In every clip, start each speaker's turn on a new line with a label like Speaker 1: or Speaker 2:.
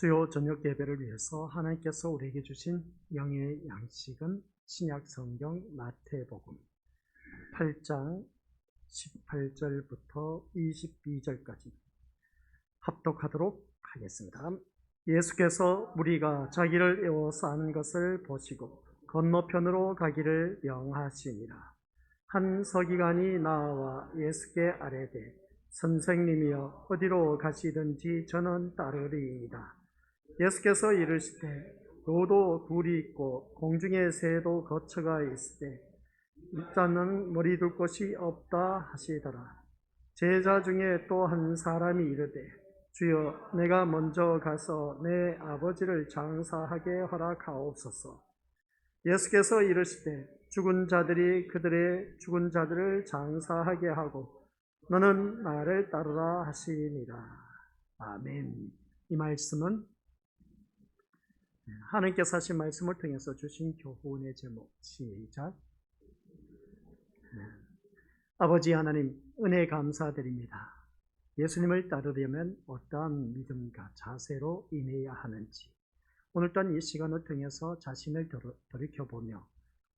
Speaker 1: 수요 저녁 예배를 위해서 하나님께서 우리에게 주신 영의 양식은 신약 성경 마태복음 8장 18절부터 22절까지 합독하도록 하겠습니다. 예수께서 무리가 자기를 에워싸 한 것을 보시고 건너편으로 가기를 명하시니라. 한 서기관이 나와 예수께 아뢰되 선생님이여 어디로 가시든지 저는 따르리이다. 예수께서 이르시되 너도 굴이 있고 공중의 새도 거처가 있으되 일자는 머리 둘 곳이 없다 하시더라. 제자 중에 또 한 사람이 이르되 주여 내가 먼저 가서 내 아버지를 장사하게 허락하옵소서. 예수께서 이르시되 죽은 자들이 그들의 죽은 자들을 장사하게 하고 너는 나를 따르라 하시니라. 아멘. 이 말씀은 하나님께서 하신 말씀을 통해서 주신 교훈의 제목. 시작. 아버지 하나님, 은혜 감사드립니다. 예수님을 따르려면 어떠한 믿음과 자세로 임해야 하는지 오늘 또한 이 시간을 통해서 자신을 돌이켜보며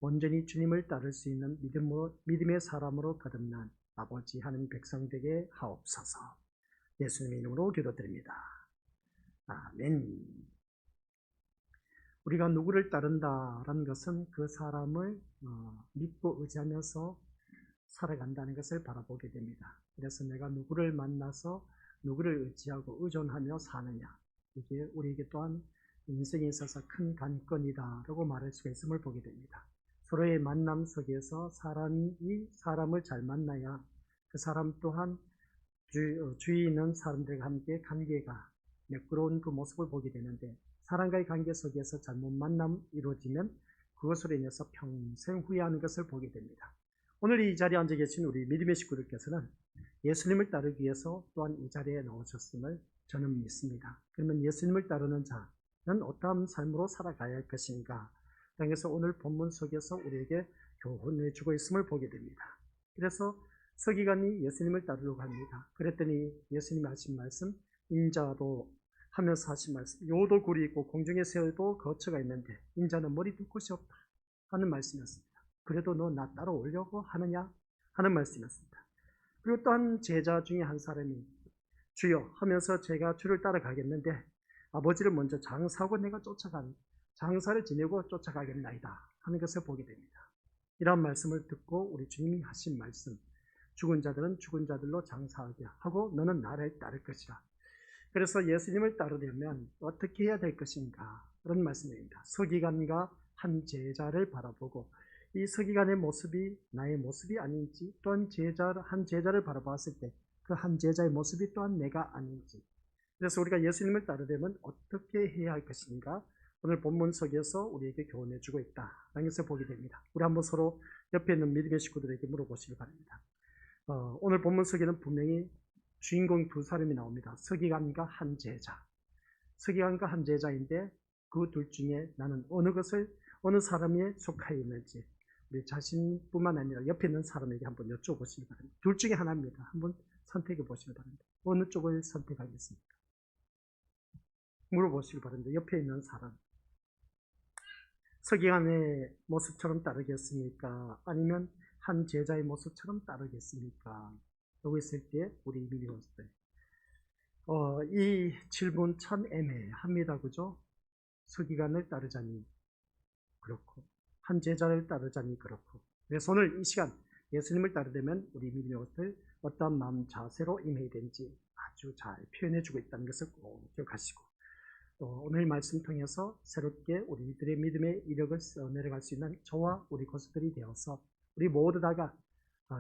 Speaker 1: 온전히 주님을 따를 수 있는 믿음의 사람으로 거듭난 아버지 하나님 백성 되게 하옵소서. 예수님의 이름으로 기도드립니다. 아멘. 우리가 누구를 따른다라는 것은 그 사람을 믿고 의지하면서 살아간다는 것을 바라보게 됩니다. 그래서 내가 누구를 만나서 누구를 의지하고 의존하며 사느냐, 이게 우리에게 또한 인생에 있어서 큰 관건이다라고 말할 수가 있음을 보게 됩니다. 서로의 만남 속에서 사람이 사람을 잘 만나야 그 사람 또한 주위에 있는 사람들과 함께 관계가 매끄러운 그 모습을 보게 되는데, 사람과의 관계 속에서 잘못 만남 이루어지면 그것으로 인해서 평생 후회하는 것을 보게 됩니다. 오늘 이 자리에 앉아 계신 우리 믿음의 식구들께서는 예수님을 따르기 위해서 또한 이 자리에 나오셨음을 저는 믿습니다. 그러면 예수님을 따르는 자는 어떠한 삶으로 살아가야 할 것인가? 그래서 오늘 본문 속에서 우리에게 교훈을 주고 있음을 보게 됩니다. 그래서 서기관이 예수님을 따르려고 합니다. 그랬더니 예수님이 하신 말씀, 인자도 하면서 하신 말씀, 요도 굴이 있고 공중의 새도 거처가 있는데 인자는 머리 둘 곳이 없다 하는 말씀이었습니다. 그래도 너 나 따라오려고 하느냐 하는 말씀이었습니다. 그리고 또한 제자 중에 한 사람이 주여 하면서 제가 주를 따라가겠는데 아버지를 먼저 장사하고 내가 장사를 지내고 쫓아가겠나이다 하는 것을 보게 됩니다. 이런 말씀을 듣고 우리 주님이 하신 말씀, 죽은 자들은 죽은 자들로 장사하게 하고 너는 나를 따를 것이라. 그래서 예수님을 따르려면 어떻게 해야 될 것인가, 그런 말씀입니다. 서기관과 한 제자를 바라보고 이 서기관의 모습이 나의 모습이 아닌지, 또한 한 제자를 바라봤을 때 그 한 제자의 모습이 또한 내가 아닌지, 그래서 우리가 예수님을 따르려면 어떻게 해야 할 것인가, 오늘 본문 속에서 우리에게 교훈해 주고 있다라는 것을 보게 됩니다. 우리 한번 서로 옆에 있는 믿음의 식구들에게 물어보시기 바랍니다. 오늘 본문 속에는 분명히 주인공 두 사람이 나옵니다. 서기관과 한 제자. 서기관과 한 제자인데 그 둘 중에 나는 어느 사람에 속하여 있는지 우리 자신뿐만 아니라 옆에 있는 사람에게 한번 여쭤보시기 바랍니다. 둘 중에 하나입니다. 한번 선택해 보시기 바랍니다. 어느 쪽을 선택하겠습니까? 물어보시기 바랍니다. 옆에 있는 사람. 서기관의 모습처럼 따르겠습니까? 아니면 한 제자의 모습처럼 따르겠습니까? 여기 있을 때 우리 믿음으로서 이 질문 참 애매합니다. 그죠? 서기관을 따르자니 그렇고 한 제자를 따르자니 그렇고, 그래서 오늘 이 시간 예수님을 따르려면 우리 믿음으로서 어떤 마음 자세로 임해야 되는지 아주 잘 표현해 주고 있다는 것을 꼭 기억하시고, 또 오늘 말씀 통해서 새롭게 우리들의 믿음의 이력을 내려갈 수 있는 저와 우리 고수들이 되어서 우리 모두 다가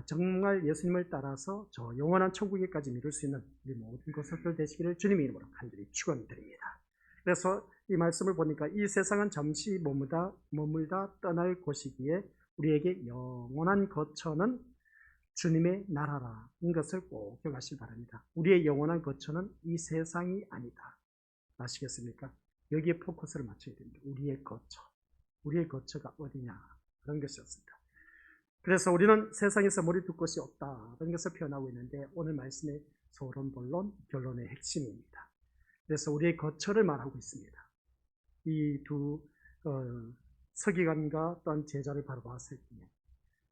Speaker 1: 정말 예수님을 따라서 저 영원한 천국에까지 이룰 수 있는 우리 모든 고수들 되시기를 주님의 이름으로 간절히 축원드립니다. 그래서 이 말씀을 보니까 이 세상은 잠시 머물다 떠날 곳이기에 우리에게 영원한 거처는 주님의 나라라는 것을 꼭 기억하시기 바랍니다. 우리의 영원한 거처는 이 세상이 아니다. 아시겠습니까? 여기에 포커스를 맞춰야 됩니다. 우리의 거처가 어디냐, 그런 것이었습니다. 그래서 우리는 세상에서 머리 둘 곳이 없다, 그런 것을 표현하고 있는데 오늘 말씀의 소론, 본론, 결론의 핵심입니다. 그래서 우리의 거처를 말하고 있습니다. 이 두 서기관과 또한 제자를 바라봤을 때,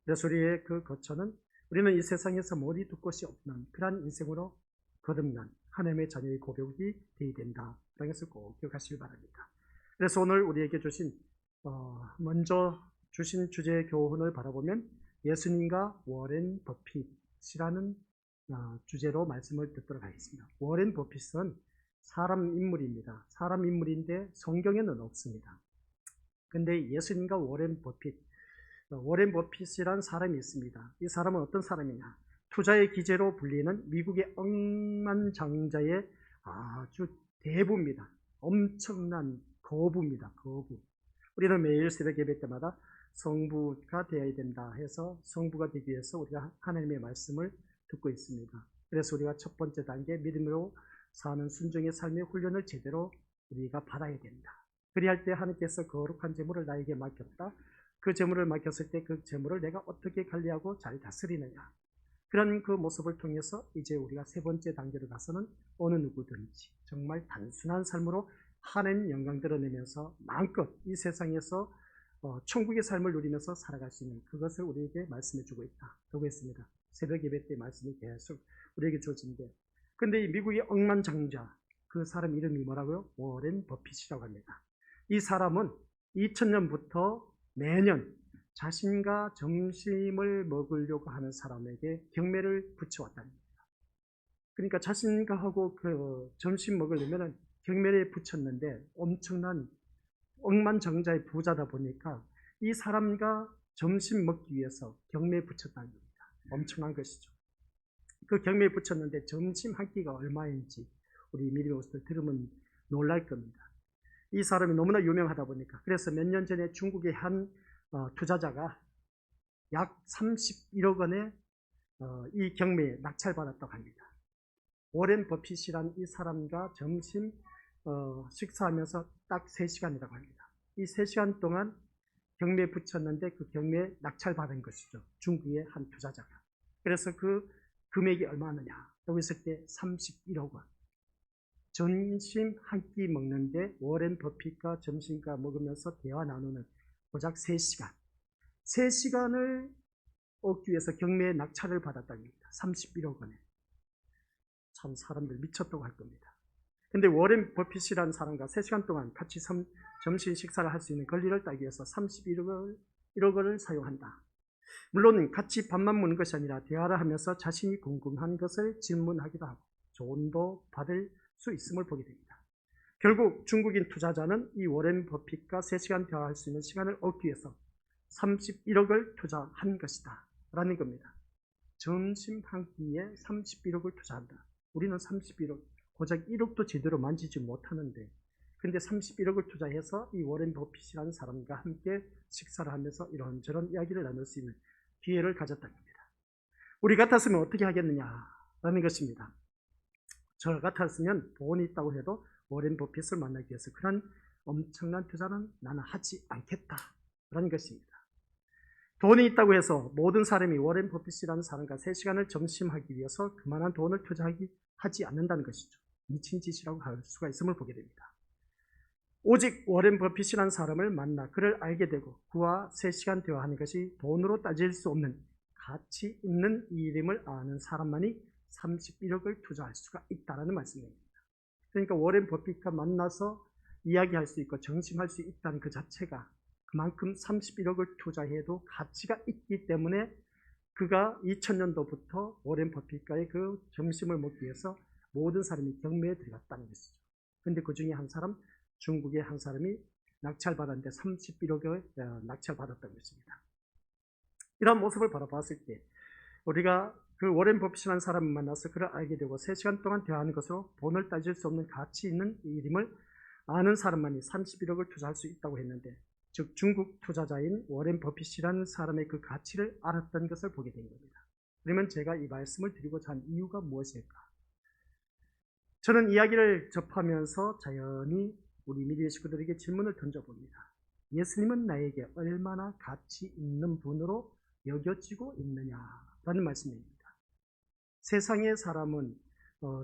Speaker 1: 그래서 우리의 그 거처는 우리는 이 세상에서 머리 둘 곳이 없는 그러한 인생으로 거듭난 하나님의 자녀의 고백이 되어야 된다라는 것을 꼭 기억하시기 바랍니다. 그래서 오늘 우리에게 주신 먼저 주신 주제의 교훈을 바라보면 예수님과 워렌 버핏이라는 주제로 말씀을 듣도록 하겠습니다. 워렌 버핏은 사람 인물입니다. 사람 인물인데 성경에는 없습니다. 근데 예수님과 워렌 버핏이라는 사람이 있습니다. 이 사람은 어떤 사람이냐? 투자의 기재로 불리는 미국의 억만장자의 아주 대부입니다. 엄청난 거부입니다. 거부. 우리는 매일 새벽 예배 때마다 성부가 되어야 된다 해서 성부가 되기 위해서 우리가 하나님의 말씀을 듣고 있습니다. 그래서 우리가 첫 번째 단계 믿음으로 사는 순종의 삶의 훈련을 제대로 우리가 받아야 된다. 그리할 때 하나님께서 거룩한 재물을 나에게 맡겼다. 그 재물을 맡겼을 때 그 재물을 내가 어떻게 관리하고 잘 다스리느냐. 그런 그 모습을 통해서 이제 우리가 세 번째 단계로 가서는 어느 누구든지 정말 단순한 삶으로 하나님 영광 드러내면서 마음껏 이 세상에서 천국의 삶을 누리면서 살아갈 수 있는 그것을 우리에게 말씀해 주고 있다. 라고 했습니다. 새벽 예배 때 말씀이 계속 우리에게 주어진데, 근데 이 미국의 억만장자, 그 사람 이름이 뭐라고요? 워렌 버핏이라고 합니다. 이 사람은 2000년부터 매년 자신과 점심을 먹으려고 하는 사람에게 경매를 붙여왔답니다. 그러니까 자신과 하고 그 점심 먹으려면 경매를 붙였는데 엄청난 억만장자의 부자다 보니까 이 사람과 점심 먹기 위해서 경매에 붙였다는 겁니다. 엄청난 것이죠. 그 경매에 붙였는데 점심 한 끼가 얼마인지 우리 미리 오스들 들으면 놀랄 겁니다. 이 사람이 너무나 유명하다 보니까, 그래서 몇 년 전에 중국의 한 투자자가 약 31억 원에 이 경매에 낙찰받았다고 합니다. 워렌 버핏이란 이 사람과 점심 식사하면서 딱 3시간이라고 합니다. 이 3시간 동안 경매에 붙였는데 그 경매에 낙찰받은 것이죠. 중국의 한 투자자가. 그래서 그 금액이 얼마느냐? 라고 했을 때 31억 원. 점심 한 끼 먹는데 워렌 버핏과 점심과 먹으면서 대화 나누는 고작 3시간. 3시간을 얻기 위해서 경매에 낙찰을 받았다는 겁니다. 31억 원에. 참 사람들 미쳤다고 할 겁니다. 근데 워렌 버핏이라는 사람과 3시간 동안 같이 점심 식사를 할 수 있는 권리를 따기 위해서 31억 원을 사용한다. 물론 같이 밥만 먹는 것이 아니라 대화를 하면서 자신이 궁금한 것을 질문하기도 하고 조언도 받을 수 있음을 보게 됩니다. 결국 중국인 투자자는 이 워렌 버핏과 3시간 대화할 수 있는 시간을 얻기 위해서 31억을 투자한 것이다 라는 겁니다. 점심 한 끼에 31억을 투자한다. 우리는 31억, 고작 1억도 제대로 만지지 못하는데, 근데 31억을 투자해서 이 워렌 버핏이라는 사람과 함께 식사를 하면서 이런저런 이야기를 나눌 수 있는 기회를 가졌다는 겁니다. 우리 같았으면 어떻게 하겠느냐라는 것입니다. 저 같았으면 돈이 있다고 해도 워렌 버핏을 만나기 위해서 그런 엄청난 투자는 나는 하지 않겠다라는 것입니다. 돈이 있다고 해서 모든 사람이 워렌 버핏이라는 사람과 3시간을 점심하기 위해서 그만한 돈을 하지 않는다는 것이죠. 미친 짓이라고 할 수가 있음을 보게 됩니다. 오직 워렌 버핏이라는 사람을 만나 그를 알게 되고 그와 3시간 대화하는 것이 돈으로 따질 수 없는 가치 있는 이름을 아는 사람만이 31억을 투자할 수가 있다는 말씀입니다. 그러니까 워렌 버핏과 만나서 이야기할 수 있고 정심할 수 있다는 그 자체가 그만큼 31억을 투자해도 가치가 있기 때문에 그가 2000년도부터 워렌 버핏과의 그 점심을 먹기 위해서 모든 사람이 경매에 들어갔다는 것이죠. 그런데 그 중에 한 사람, 중국의 한 사람이 낙찰받았는데 31억을 낙찰받았다는 것입니다. 이런 모습을 바라봤을 때 우리가 그 워렌 버핏이라는 사람을 만나서 그를 알게 되고 3시간 동안 대화하는 것으로 돈을 따질 수 없는 가치 있는 이름을 아는 사람만이 31억을 투자할 수 있다고 했는데, 즉 중국 투자자인 워렌 버핏이라는 사람의 그 가치를 알았던 것을 보게 된 겁니다. 그러면 제가 이 말씀을 드리고자 한 이유가 무엇일까? 저는 이야기를 접하면서 자연히 우리 미디어 식구들에게 질문을 던져봅니다. 예수님은 나에게 얼마나 가치 있는 분으로 여겨지고 있느냐라는 말씀입니다. 세상의 사람은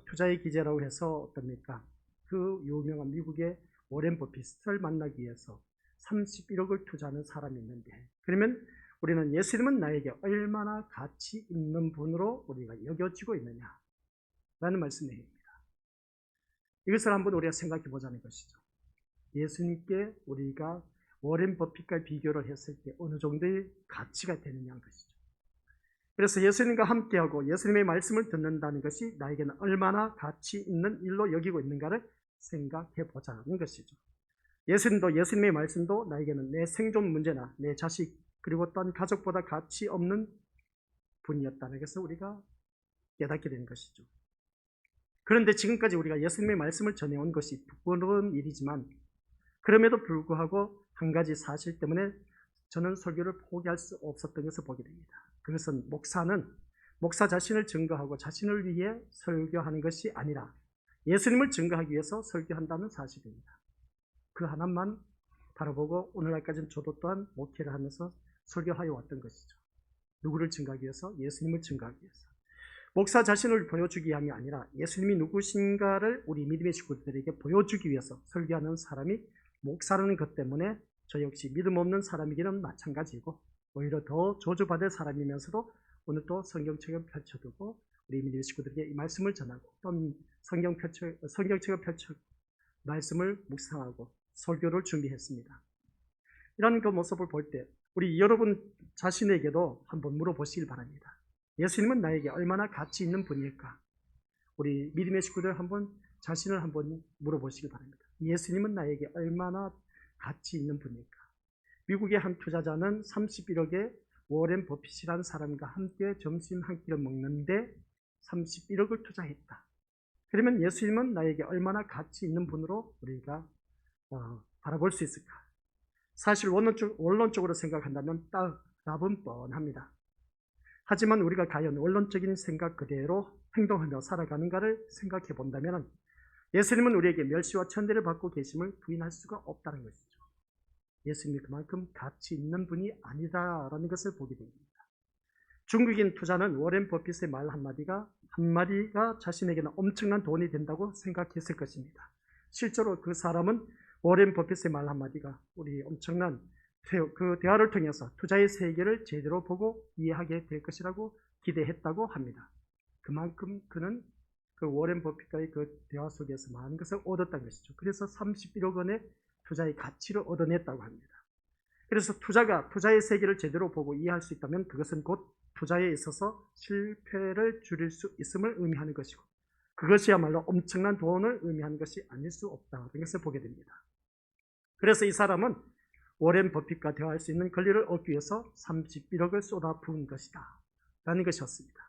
Speaker 1: 투자의 기재라고 해서 어떻습니까? 그 유명한 미국의 워렌 버핏을 만나기 위해서 31억을 투자하는 사람이 있는데, 그러면 우리는 예수님은 나에게 얼마나 가치 있는 분으로 우리가 여겨지고 있느냐라는 말씀입니다. 이것을 한번 우리가 생각해 보자는 것이죠. 예수님께 우리가 워렌 버핏과 비교를 했을 때 어느 정도의 가치가 되느냐는 것이죠. 그래서 예수님과 함께하고 예수님의 말씀을 듣는다는 것이 나에게는 얼마나 가치 있는 일로 여기고 있는가를 생각해 보자는 것이죠. 예수님의 말씀도 나에게는 내 생존 문제나 내 자식 그리고 또한 가족보다 가치 없는 분이었다는 것을 우리가 깨닫게 되는 것이죠. 그런데 지금까지 우리가 예수님의 말씀을 전해온 것이 부끄러운 일이지만, 그럼에도 불구하고 한 가지 사실 때문에 저는 설교를 포기할 수 없었던 것을 보게 됩니다. 그것은 목사 자신을 증거하고 자신을 위해 설교하는 것이 아니라 예수님을 증거하기 위해서 설교한다는 사실입니다. 그 하나만 바라보고 오늘날까지는 저도 또한 목회를 하면서 설교하여 왔던 것이죠. 누구를 증거하기 위해서? 예수님을 증거하기 위해서. 목사 자신을 보여주기 위함이 아니라 예수님이 누구신가를 우리 믿음의 식구들에게 보여주기 위해서 설교하는 사람이 목사라는 것 때문에 저 역시 믿음 없는 사람이기는 마찬가지고, 오히려 더 저주받을 사람이면서도 오늘 또 성경책을 펼쳐두고 우리 믿음의 식구들에게 이 말씀을 전하고 또 성경책을 펼쳐 말씀을 묵상하고 설교를 준비했습니다. 이런 그 모습을 볼 때 우리 여러분 자신에게도 한번 물어보시길 바랍니다. 예수님은 나에게 얼마나 가치 있는 분일까? 우리 믿음의 식구들 자신을 한번 물어보시길 바랍니다. 예수님은 나에게 얼마나 가치 있는 분일까? 미국의 한 투자자는 31억에 워렌 버핏이라는 사람과 함께 점심 한 끼를 먹는데 31억을 투자했다. 그러면 예수님은 나에게 얼마나 가치 있는 분으로 우리가 바라볼 수 있을까? 사실 원론적으로 생각한다면 답은 뻔합니다. 하지만 우리가 과연 원론적인 생각 그대로 행동하며 살아가는가를 생각해 본다면 예수님은 우리에게 멸시와 천대를 받고 계심을 부인할 수가 없다는 것이죠. 예수님이 그만큼 가치 있는 분이 아니다라는 것을 보게 됩니다. 중국인 투자는 워렌 버핏의 말 한마디가 자신에게는 엄청난 돈이 된다고 생각했을 것입니다. 실제로 그 사람은 워렌 버핏의 말 한마디가 우리 엄청난 그 대화를 통해서 투자의 세계를 제대로 보고 이해하게 될 것이라고 기대했다고 합니다. 그만큼 그는 그 워렌 버핏과의 그 대화 속에서 많은 것을 얻었다는 것이죠. 그래서 31억 원의 투자의 가치를 얻어냈다고 합니다. 그래서 투자의 세계를 제대로 보고 이해할 수 있다면 그것은 곧 투자에 있어서 실패를 줄일 수 있음을 의미하는 것이고, 그것이야말로 엄청난 돈을 의미하는 것이 아닐 수 없다는 것을 보게 됩니다. 그래서 이 사람은 워렌 버핏과 대화할 수 있는 권리를 얻기 위해서 31억을 쏟아부은 것이다 라는 것이었습니다.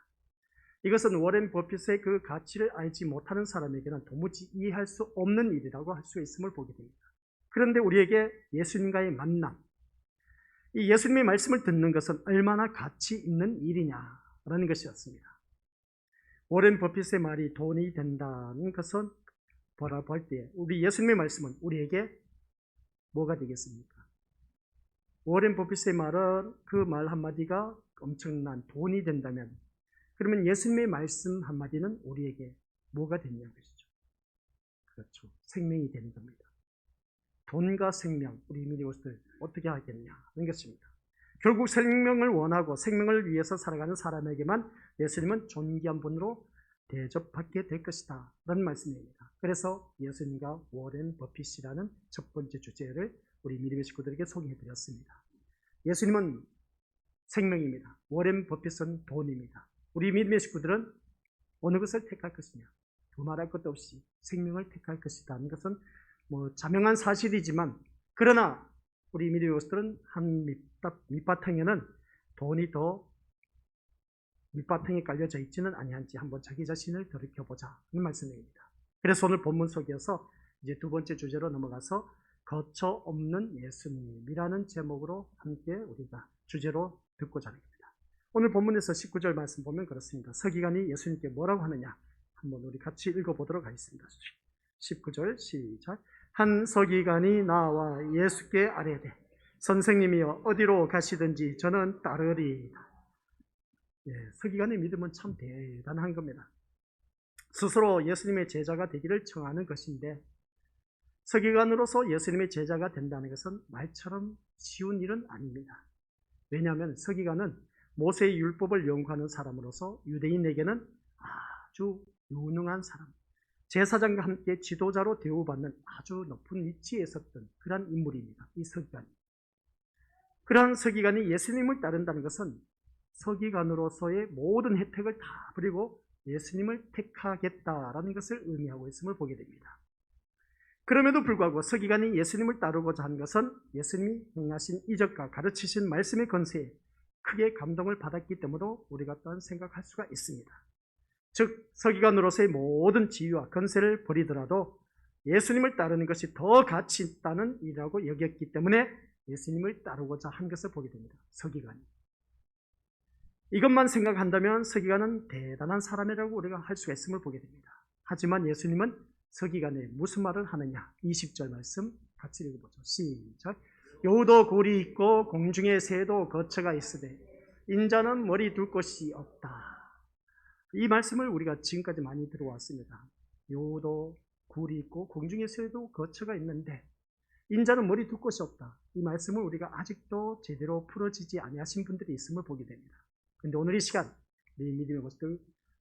Speaker 1: 이것은 워렌 버핏의 그 가치를 알지 못하는 사람에게는 도무지 이해할 수 없는 일이라고 할 수 있음을 보게 됩니다. 그런데 우리에게 예수님과의 만남, 이 예수님의 말씀을 듣는 것은 얼마나 가치 있는 일이냐라는 것이었습니다. 워렌 버핏의 말이 돈이 된다는 것은 바라볼 때 우리 예수님의 말씀은 우리에게 뭐가 되겠습니까? 워렌 버핏의 말은 그 말 한마디가 엄청난 돈이 된다면, 그러면 예수님의 말씀 한마디는 우리에게 뭐가 되냐는 것이죠. 그렇죠. 생명이 되는 겁니다. 돈과 생명, 우리 믿음으로들 어떻게 하겠냐는 것입니다. 결국 생명을 원하고 생명을 위해서 살아가는 사람에게만 예수님은 존귀한 분으로 대접받게 될 것이다 라는 말씀입니다. 그래서 예수님과 워렌 버핏이라는 첫 번째 주제를 우리 믿음의 식구들에게 소개해드렸습니다. 예수님은 생명입니다. 워렌 버핏은 돈입니다. 우리 믿음의 식구들은 어느 것을 택할 것이냐? 두말할 것도 없이 생명을 택할 것이다 하는 것은 자명한 사실이지만, 그러나 우리 믿음의 식구들은 한 밑바탕에는 돈이 더 밑바탕에 깔려져 있지는 아니한지 한번 자기 자신을 돌이켜보자 하는 말씀입니다. 그래서 오늘 본문 속에서 이제 두 번째 주제로 넘어가서 거처 없는 예수님이라는 제목으로 함께 우리가 주제로 듣고자 합니다. 오늘 본문에서 19절 말씀 보면 그렇습니다. 서기관이 예수님께 뭐라고 하느냐 한번 우리 같이 읽어보도록 하겠습니다. 19절 시작. 한 서기관이 나와 예수께 아뢰되 선생님이여 어디로 가시든지 저는 따르리이다. 서기관의 믿음은 참 대단한 겁니다. 스스로 예수님의 제자가 되기를 청하는 것인데, 서기관으로서 예수님의 제자가 된다는 것은 말처럼 쉬운 일은 아닙니다. 왜냐하면 서기관은 모세의 율법을 연구하는 사람으로서 유대인에게는 아주 유능한 사람, 제사장과 함께 지도자로 대우받는 아주 높은 위치에 있었던 그러한 인물입니다. 이 서기관이. 그러한 서기관이 예수님을 따른다는 것은 서기관으로서의 모든 혜택을 다 버리고 예수님을 택하겠다라는 것을 의미하고 있음을 보게 됩니다. 그럼에도 불구하고 서기관이 예수님을 따르고자 한 것은 예수님이 행하신 이적과 가르치신 말씀의 권세에 크게 감동을 받았기 때문에도 우리가 또한 생각할 수가 있습니다. 즉 서기관으로서의 모든 지위와 권세를 버리더라도 예수님을 따르는 것이 더 가치 있다는 일이라고 여겼기 때문에 예수님을 따르고자 한 것을 보게 됩니다. 서기관이. 이것만 생각한다면 서기관은 대단한 사람이라고 우리가 할 수가 있음을 보게 됩니다. 하지만 예수님은 서기관에 무슨 말을 하느냐? 20절 말씀 같이 읽어보죠. 시작. 여우도 굴이 있고 공중의 새도 거처가 있으되 인자는 머리 둘 곳이 없다. 이 말씀을 우리가 지금까지 많이 들어왔습니다. 여우도 굴이 있고 공중의 새도 거처가 있는데 인자는 머리 둘 곳이 없다. 이 말씀을 우리가 아직도 제대로 풀어지지 아니하신 분들이 있음을 보게 됩니다. 그런데 오늘 이 시간 우리 믿음의 모습을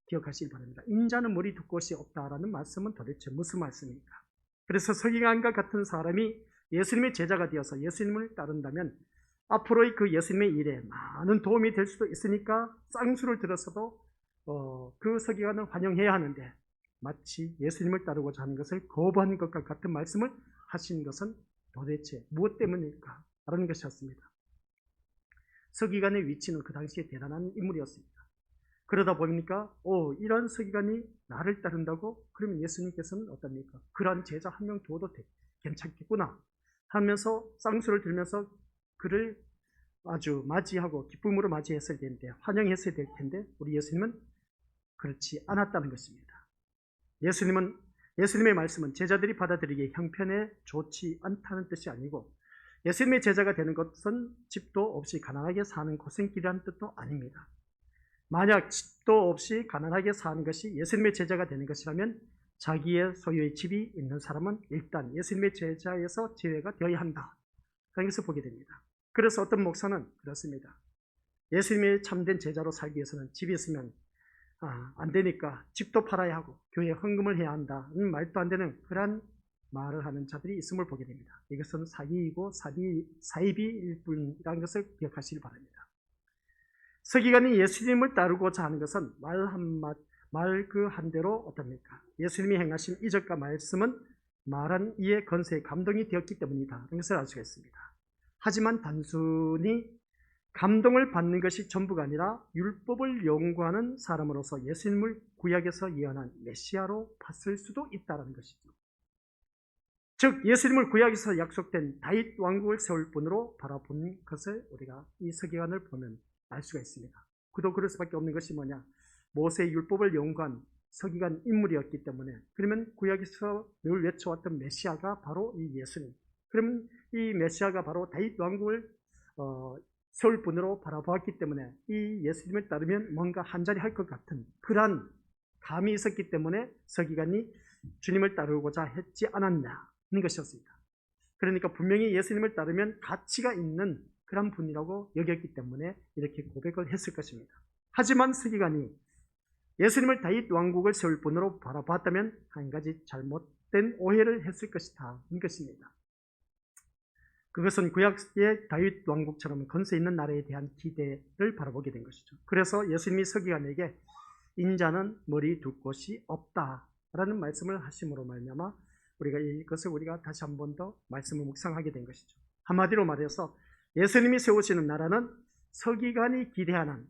Speaker 1: 기억하시기 바랍니다. 인자는 머리 둘 곳이 없다라는 말씀은 도대체 무슨 말씀입니까? 그래서 서기관과 같은 사람이 예수님의 제자가 되어서 예수님을 따른다면 앞으로의 그 예수님의 일에 많은 도움이 될 수도 있으니까 쌍수를 들어서도 그 서기관을 환영해야 하는데 마치 예수님을 따르고자 하는 것을 거부하는 것과 같은 말씀을 하신 것은 도대체 무엇 때문일까? 라는 것이었습니다. 서기관의 위치는 그 당시에 대단한 인물이었습니다. 그러다 보니까 이런 서기관이 나를 따른다고? 그러면 예수님께서는 어떻습니까? 그런 제자 한 명 두어도 괜찮겠구나 하면서 쌍수를 들면서 그를 아주 맞이하고 기쁨으로 맞이했을 텐데, 환영했어야 될 텐데 우리 예수님은 그렇지 않았다는 것입니다. 예수님의 말씀은 제자들이 받아들이기에 형편에 좋지 않다는 뜻이 아니고 예수님의 제자가 되는 것은 집도 없이 가난하게 사는 고생길이라는 뜻도 아닙니다. 만약 집도 없이 가난하게 사는 것이 예수님의 제자가 되는 것이라면 자기의 소유의 집이 있는 사람은 일단 예수님의 제자에서 제외가 되어야 한다. 그런 것을 보게 됩니다. 그래서 어떤 목사는 그렇습니다. 예수님의 참된 제자로 살기 위해서는 집이 있으면 안 되니까 집도 팔아야 하고 교회에 헌금을 해야 한다. 말도 안 되는 그런 말을 하는 자들이 있음을 보게 됩니다. 이것은 사기이고 사이비일 뿐이라는 것을 기억하시기 바랍니다. 서기관이 예수님을 따르고자 하는 것은 말 그 한대로 어떻습니까? 예수님이 행하신 이적과 말씀은 말한 이의 건세에 감동이 되었기 때문이다. 이런 것을 알 수가 있습니다. 하지만 단순히 감동을 받는 것이 전부가 아니라 율법을 연구하는 사람으로서 예수님을 구약에서 예언한 메시아로 봤을 수도 있다는 것이죠. 즉 예수님을 구약에서 약속된 다윗 왕국을 세울 분으로 바라본 것을 우리가 이 서기관을 보면 알 수가 있습니다. 그도 그럴 수밖에 없는 것이 뭐냐? 모세의 율법을 연구한 서기관 인물이었기 때문에, 그러면 구약에서 늘 외쳐왔던 메시아가 바로 이 예수님, 그러면 이 메시아가 바로 다윗 왕국을 세울 분으로 바라보았기 때문에 이 예수님을 따르면 뭔가 한자리 할 것 같은 그러한 감이 있었기 때문에 서기관이 주님을 따르고자 했지 않았냐는 것이었습니다. 그러니까 분명히 예수님을 따르면 가치가 있는 그런 분이라고 여겼기 때문에 이렇게 고백을 했을 것입니다. 하지만 서기관이 예수님을 다윗 왕국을 세울 분으로 바라봤다면 한 가지 잘못된 오해를 했을 것이다. 이 것입니다. 그것은 구약의 다윗 왕국처럼 건세 있는 나라에 대한 기대를 바라보게 된 것이죠. 그래서 예수님이 서기관에게 인자는 머리 둘 곳이 없다라는 말씀을 하심으로 말미암아 이것을 우리가 다시 한 번 더 말씀을 묵상하게 된 것이죠. 한마디로 말해서 예수님이 세우시는 나라는 서기관이 기대하는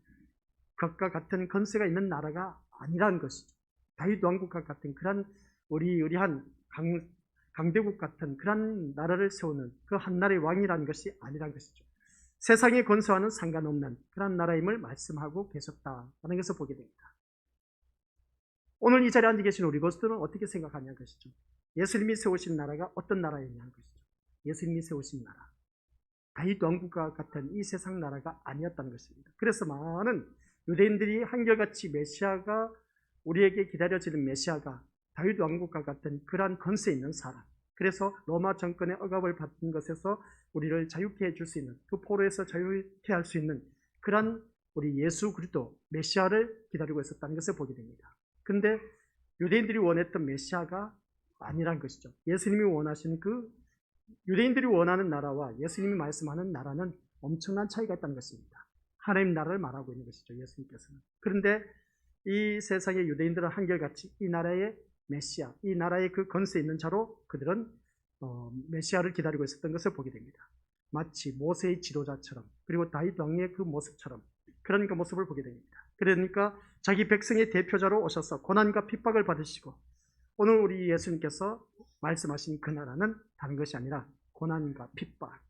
Speaker 1: 것과 같은 건세가 있는 나라가 아니라는 것이죠. 다윗 왕국과 같은 그런 의리한 강대국 같은 그런 나라를 세우는 그 한 나라의 왕이라는 것이 아니라는 것이죠. 세상의 권세와는 상관없는 그런 나라임을 말씀하고 계셨다는 것을 보게 됩니다. 오늘 이 자리에 앉아 계신 우리 것들은 어떻게 생각하냐는 것이죠. 예수님이 세우신 나라가 어떤 나라였냐는 것이죠. 예수님이 세우신 나라, 다윗 왕국과 같은 이 세상 나라가 아니었다는 것입니다. 그래서 많은 유대인들이 한결같이 메시아가 우리에게 기다려지는 메시아가 다윗 왕국과 같은 그러한 권세 있는 사람, 그래서 로마 정권의 억압을 받은 것에서 우리를 자유케 해줄 수 있는, 그 포로에서 자유케 할 수 있는 그러한 우리 예수 그리스도 메시아를 기다리고 있었다는 것을 보게 됩니다. 그런데 유대인들이 원했던 메시아가 아니란 것이죠. 예수님이 원하시는 그 유대인들이 원하는 나라와 예수님이 말씀하는 나라는 엄청난 차이가 있다는 것입니다. 하나님 나라를 말하고 있는 것이죠, 예수님께서는. 그런데 이 세상의 유대인들은 한결같이 이 나라의 메시아, 이 나라의 그 권세 있는 자로 그들은 메시아를 기다리고 있었던 것을 보게 됩니다. 마치 모세의 지도자처럼, 그리고 다윗 왕의 그 모습처럼 그런 그 모습을 보게 됩니다. 그러니까 자기 백성의 대표자로 오셔서 고난과 핍박을 받으시고, 오늘 우리 예수님께서 말씀하신 그 나라는 다른 것이 아니라 고난과 핍박,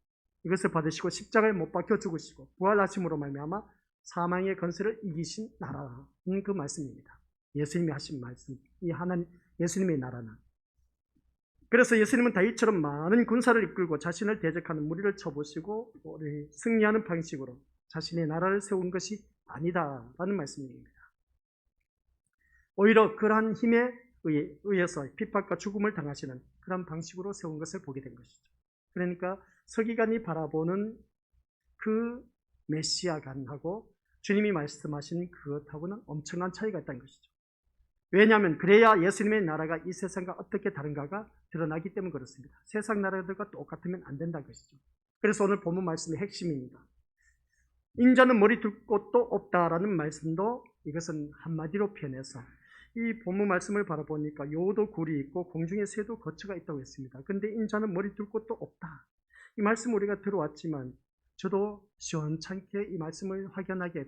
Speaker 1: 이것을 받으시고 십자가에 못 박혀 죽으시고 부활하심으로 말미암아 사망의 권세를 이기신 나라는 그 말씀입니다. 예수님이 하신 말씀, 이 하나님 예수님의 나라는. 그래서 예수님은 다윗처럼 많은 군사를 이끌고 자신을 대적하는 무리를 쳐보시고 우리 승리하는 방식으로 자신의 나라를 세운 것이 아니다라는 말씀입니다. 오히려 그러한 힘에 의해서 핍박과 죽음을 당하시는 그런 방식으로 세운 것을 보게 된 것이죠. 그러니까 서기관이 바라보는 그 메시아관하고 주님이 말씀하신 그것하고는 엄청난 차이가 있다는 것이죠. 왜냐하면 그래야 예수님의 나라가 이 세상과 어떻게 다른가가 드러나기 때문에 그렇습니다. 세상 나라들과 똑같으면 안 된다는 것이죠. 그래서 오늘 본문 말씀의 핵심입니다. 인자는 머리 둘 곳도 없다라는 말씀도 이것은 한마디로 표현해서 이 본문 말씀을 바라보니까 요도 굴이 있고 공중에 새도 거처가 있다고 했습니다. 그런데 인자는 머리 둘 곳도 없다. 이 말씀 우리가 들어왔지만 저도 시원찮게 이 말씀을 확연하게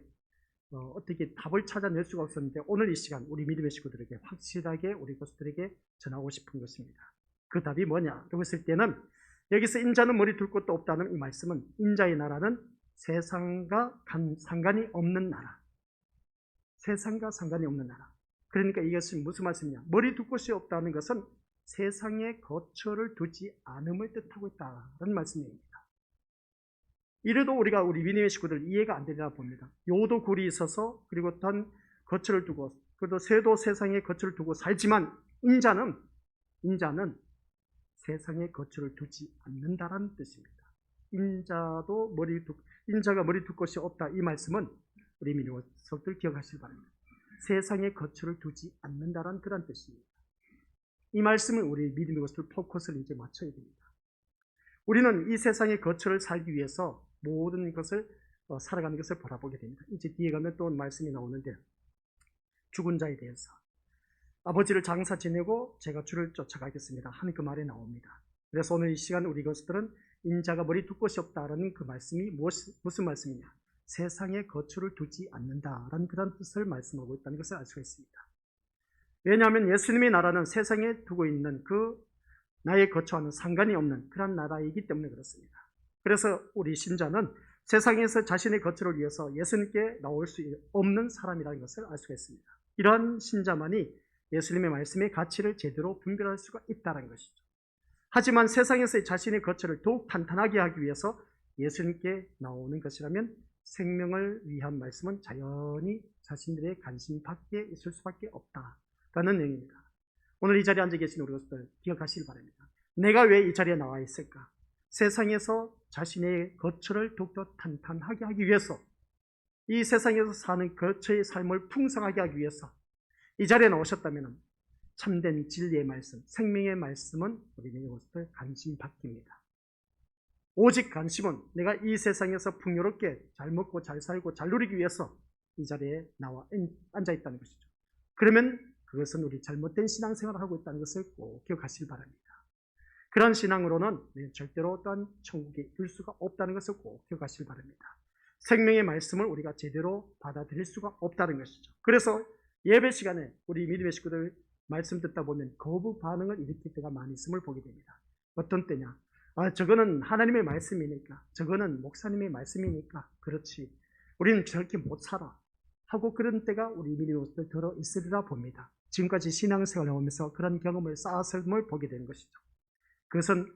Speaker 1: 어떻게 답을 찾아낼 수가 없었는데 오늘 이 시간 우리 믿음의 식구들에게 확실하게 우리 것들에게 전하고 싶은 것입니다. 그 답이 뭐냐라고 했을 때는 여기서 인자는 머리 둘 곳도 없다는 이 말씀은 인자의 나라는 세상과 상관이 없는 나라, 세상과 상관이 없는 나라. 그러니까 이것은 무슨 말씀이냐? 머리 둘 곳이 없다는 것은 세상에 거처를 두지 않음을 뜻하고 있다는 말씀입니다. 이래도 우리가 우리 믿음의 식구들 이해가 안 되리라 봅니다. 요도 굴이 있어서 그리고 단 거처를 두고 그래도 새도 세상에 거처를 두고 살지만 인자는 세상에 거처를 두지 않는다라는 뜻입니다. 인자가 머리 둘 곳이 없다. 이 말씀은 우리 믿음의 식구들 기억하시기 바랍니다. 세상에 거처를 두지 않는다라는 그런 뜻입니다. 이 말씀을 우리 믿음의 것을 포커스를 이제 맞춰야 됩니다. 우리는 이 세상의 거처를 살기 위해서 모든 것을 살아가는 것을 바라보게 됩니다. 이제 뒤에 가면 또 말씀이 나오는데 죽은 자에 대해서 아버지를 장사 지내고 제가 주를 쫓아가겠습니다 하는 그 말이 나옵니다. 그래서 오늘 이 시간 우리 것들은 인자가 머리 둘 곳이 없다라는 그 말씀이 무슨 말씀이냐? 세상에 거처를 두지 않는다라는 그런 뜻을 말씀하고 있다는 것을 알 수가 있습니다. 왜냐하면 예수님의 나라는 세상에 두고 있는 그 나의 거처와는 상관이 없는 그런 나라이기 때문에 그렇습니다. 그래서 우리 신자는 세상에서 자신의 거처를 위해서 예수님께 나올 수 없는 사람이라는 것을 알 수가 있습니다. 이러한 신자만이 예수님의 말씀의 가치를 제대로 분별할 수가 있다는 것이죠. 하지만 세상에서 자신의 거처를 더욱 탄탄하게 하기 위해서 예수님께 나오는 것이라면 생명을 위한 말씀은 자연히 자신들의 관심 밖에 있을 수밖에 없다라는 내용입니다. 오늘 이 자리에 앉아 계신 우리 것들 기억하시기 바랍니다. 내가 왜 이 자리에 나와 있을까? 세상에서 자신의 거처를 더욱더 탄탄하게 하기 위해서, 이 세상에서 사는 거처의 삶을 풍성하게 하기 위해서 이 자리에 나오셨다면 참된 진리의 말씀, 생명의 말씀은 우리 것들 관심 밖입니다. 오직 관심은 내가 이 세상에서 풍요롭게 잘 먹고 잘 살고 잘 누리기 위해서 이 자리에 나와 앉아 있다는 것이죠. 그러면 그것은 우리 잘못된 신앙생활을 하고 있다는 것을 꼭 기억하시기 바랍니다. 그런 신앙으로는 절대로 어떠한 천국에 이룰 수가 없다는 것을 꼭 기억하시기 바랍니다. 생명의 말씀을 우리가 제대로 받아들일 수가 없다는 것이죠. 그래서 예배 시간에 우리 믿음의 식구들 말씀 듣다 보면 거부 반응을 일으킬 때가 많이 있음을 보게 됩니다. 어떤 때냐? 저거는 하나님의 말씀이니까, 저거는 목사님의 말씀이니까 그렇지, 우리는 저렇게 못 살아 하고 그런 때가 우리 믿음의 식구들 들어 있으리라 봅니다. 지금까지 신앙생활을 하면서 그런 경험을 쌓았음을 보게 되는 것이죠. 그것은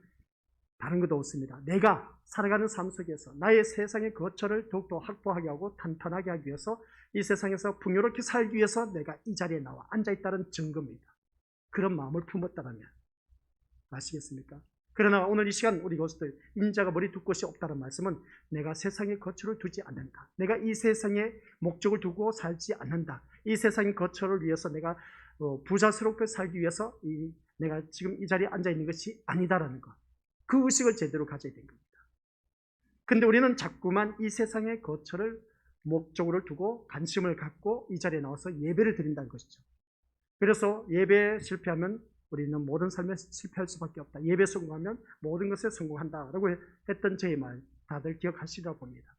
Speaker 1: 다른 것도 없습니다. 내가 살아가는 삶 속에서 나의 세상의 거처를 더욱더 확보하게 하고 탄탄하게 하기 위해서 이 세상에서 풍요롭게 살기 위해서 내가 이 자리에 나와 앉아있다는 증거입니다. 그런 마음을 품었다면 아시겠습니까? 그러나 오늘 이 시간 우리 것들 인자가 머리 둘 곳이 없다는 말씀은 내가 세상의 거처를 두지 않는다. 내가 이 세상에 목적을 두고 살지 않는다. 이 세상의 거처를 위해서 내가 부자스럽게 살기 위해서 내가 지금 이 자리에 앉아있는 것이 아니다라는 것. 그 의식을 제대로 가져야 된 겁니다. 근데 우리는 자꾸만 이 세상의 거처를 목적으로 두고 관심을 갖고 이 자리에 나와서 예배를 드린다는 것이죠. 그래서 예배에 실패하면 우리는 모든 삶에 실패할 수밖에 없다. 예배 성공하면 모든 것에 성공한다라고 했던 제 말 다들 기억하시리라 봅니다.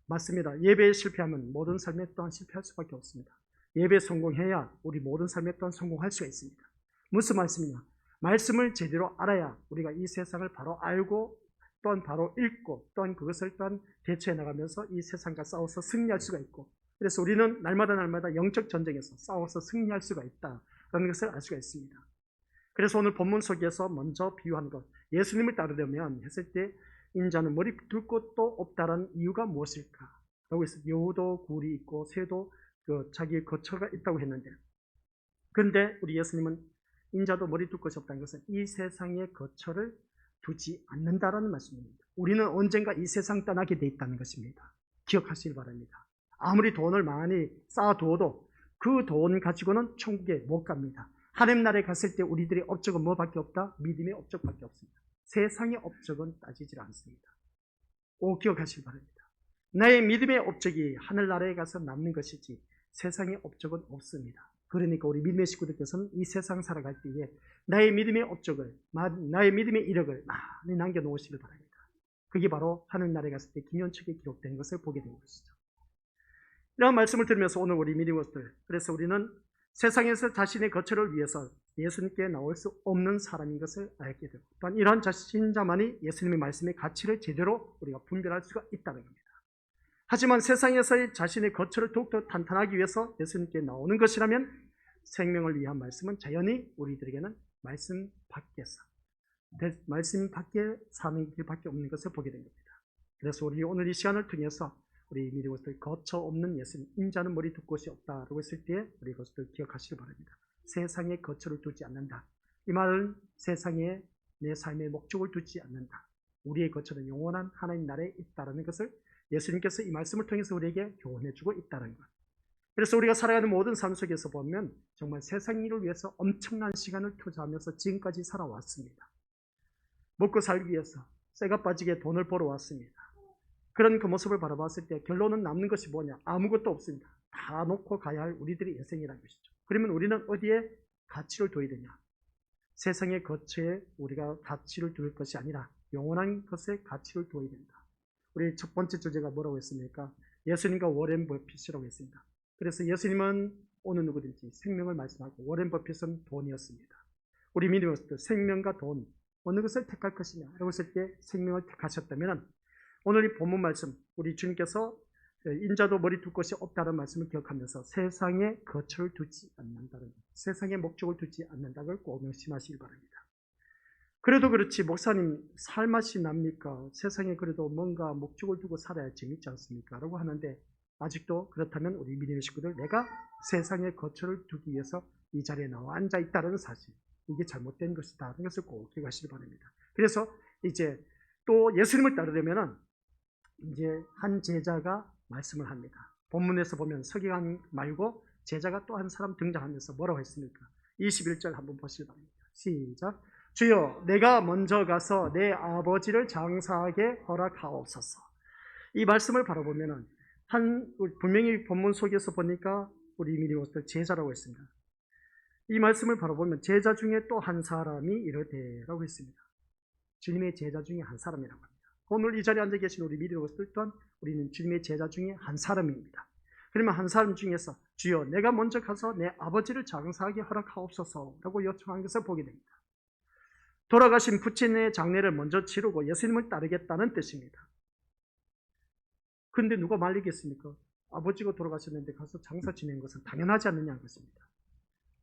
Speaker 1: 맞습니다. 예배에 실패하면 모든 삶에 또한 실패할 수밖에 없습니다. 예배 성공해야 우리 모든 삶에 또한 성공할 수가 있습니다. 무슨 말씀이냐? 말씀을 제대로 알아야 우리가 이 세상을 바로 알고 또한 바로 읽고 또한 그것을 또한 대처해 나가면서 이 세상과 싸워서 승리할 수가 있고, 그래서 우리는 날마다 영적 전쟁에서 싸워서 승리할 수가 있다라는 것을 알 수가 있습니다. 그래서 오늘 본문 속에서 먼저 비유한 것, 예수님을 따르려면 했을 때 인자는 머리 둘 곳도 없다라는 이유가 무엇일까? 라고 해서 여우도 굴이 있고 새도 자기의 거처가 있다고 했는데, 그런데 우리 예수님은 인자도 머리 둘 곳이 없다는 것은 이 세상의 거처를 두지 않는다라는 말씀입니다. 우리는 언젠가 이 세상 떠나게 돼 있다는 것입니다. 기억하시길 바랍니다. 아무리 돈을 많이 쌓아두어도 그 돈 가지고는 천국에 못 갑니다. 하나님 나라에 갔을 때 우리들의 업적은 뭐밖에 없다? 믿음의 업적밖에 없습니다. 세상의 업적은 따지질 않습니다. 꼭 기억하시길 바랍니다. 나의 믿음의 업적이 하늘나라에 가서 남는 것이지 세상의 업적은 없습니다. 그러니까 우리 믿음의 식구들께서는 이 세상 살아갈 때에 나의 믿음의 업적을, 나의 믿음의 이력을 많이 남겨놓으시길 바랍니다. 그게 바로 하늘나라에 갔을 때 기념책에 기록된 것을 보게 된 것이죠. 이런 말씀을 들으면서 오늘 우리 믿음의 것들, 그래서 우리는 세상에서 자신의 거처를 위해서 예수님께 나올 수 없는 사람인 것을 알게 되고, 또한 이러한 자신자만이 예수님의 말씀의 가치를 제대로 우리가 분별할 수가 있다는 겁니다. 하지만 세상에서의 자신의 거처를 더욱더 탄탄하기 위해서 예수님께 나오는 것이라면 생명을 위한 말씀은 자연히 우리들에게는 말씀 밖에서, 말씀 밖에 사는 길밖에 없는 것을 보게 된 겁니다. 그래서 우리 오늘 이 시간을 통해서 우리 믿음의 것들, 거처 없는 예수님, 인자는 머리 둘 곳이 없다라고 했을 때 우리 것들 기억하시기 바랍니다. 세상에 거처를 두지 않는다. 이 말은 세상에 내 삶의 목적을 두지 않는다. 우리의 거처는 영원한 하나님 나라에 있다는 것을 예수님께서 이 말씀을 통해서 우리에게 교훈해주고 있다는 것. 그래서 우리가 살아가는 모든 삶 속에서 보면 정말 세상 일을 위해서 엄청난 시간을 투자하면서 지금까지 살아왔습니다. 먹고 살기 위해서 쇠가 빠지게 돈을 벌어왔습니다. 그런 그 모습을 바라봤을 때 결론은 남는 것이 뭐냐? 아무것도 없습니다. 다 놓고 가야 할 우리들의 인생이라는 것이죠. 그러면 우리는 어디에 가치를 둬야 되냐? 세상의 거처에 우리가 가치를 둘 것이 아니라 영원한 것에 가치를 두어야 된다. 우리 첫 번째 주제가 뭐라고 했습니까? 예수님과 워렌 버핏이라고 했습니다. 그래서 예수님은 어느 누구든지 생명을 말씀하고 워렌 버핏은 돈이었습니다. 우리 믿음의 것들, 생명과 돈, 어느 것을 택할 것이냐? 라고 했을 때 생명을 택하셨다면 오늘 이 본문 말씀, 우리 주님께서 인자도 머리 둘 곳이 없다는 말씀을 기억하면서 세상에 거처를 두지 않는다는 것, 세상에 목적을 두지 않는다는 걸 꼭 명심하시기 바랍니다. 그래도 그렇지 목사님 살맛이 납니까? 세상에 그래도 뭔가 목적을 두고 살아야 재밌지 않습니까? 라고 하는데 아직도 그렇다면 우리 믿음의 식구들, 내가 세상에 거처를 두기 위해서 이 자리에 나와 앉아 있다는 사실, 이게 잘못된 것이다 라는 것을 꼭 기억하시기 바랍니다. 그래서 이제 또 예수님을 따르려면 이제 한 제자가 말씀을 합니다. 본문에서 보면 서기관 말고 제자가 또 한 사람 등장하면서 뭐라고 했습니까? 21절 한번 보시기 바랍니다. 시작. 주여, 내가 먼저 가서 내 아버지를 장사하게 허락하옵소서. 이 말씀을 바라보면은 분명히 본문 속에서 보니까 우리 믿음의 것들 제자라고 했습니다. 이 말씀을 바라보면 제자 중에 또 한 사람이 이르되라고 했습니다. 주님의 제자 중에 한 사람이라고 합니다. 오늘 이 자리에 앉아 계신 우리 믿음의 것들 또한 우리는 주님의 제자 중에 한 사람입니다. 그러면 한 사람 중에서 주여, 내가 먼저 가서 내 아버지를 장사하게 허락하옵소서라고 요청한 것을 보게 됩니다. 돌아가신 부친의 장례를 먼저 치르고 예수님을 따르겠다는 뜻입니다. 근데 누가 말리겠습니까? 아버지가 돌아가셨는데 가서 장사 지내는 것은 당연하지 않느냐는 것입니다.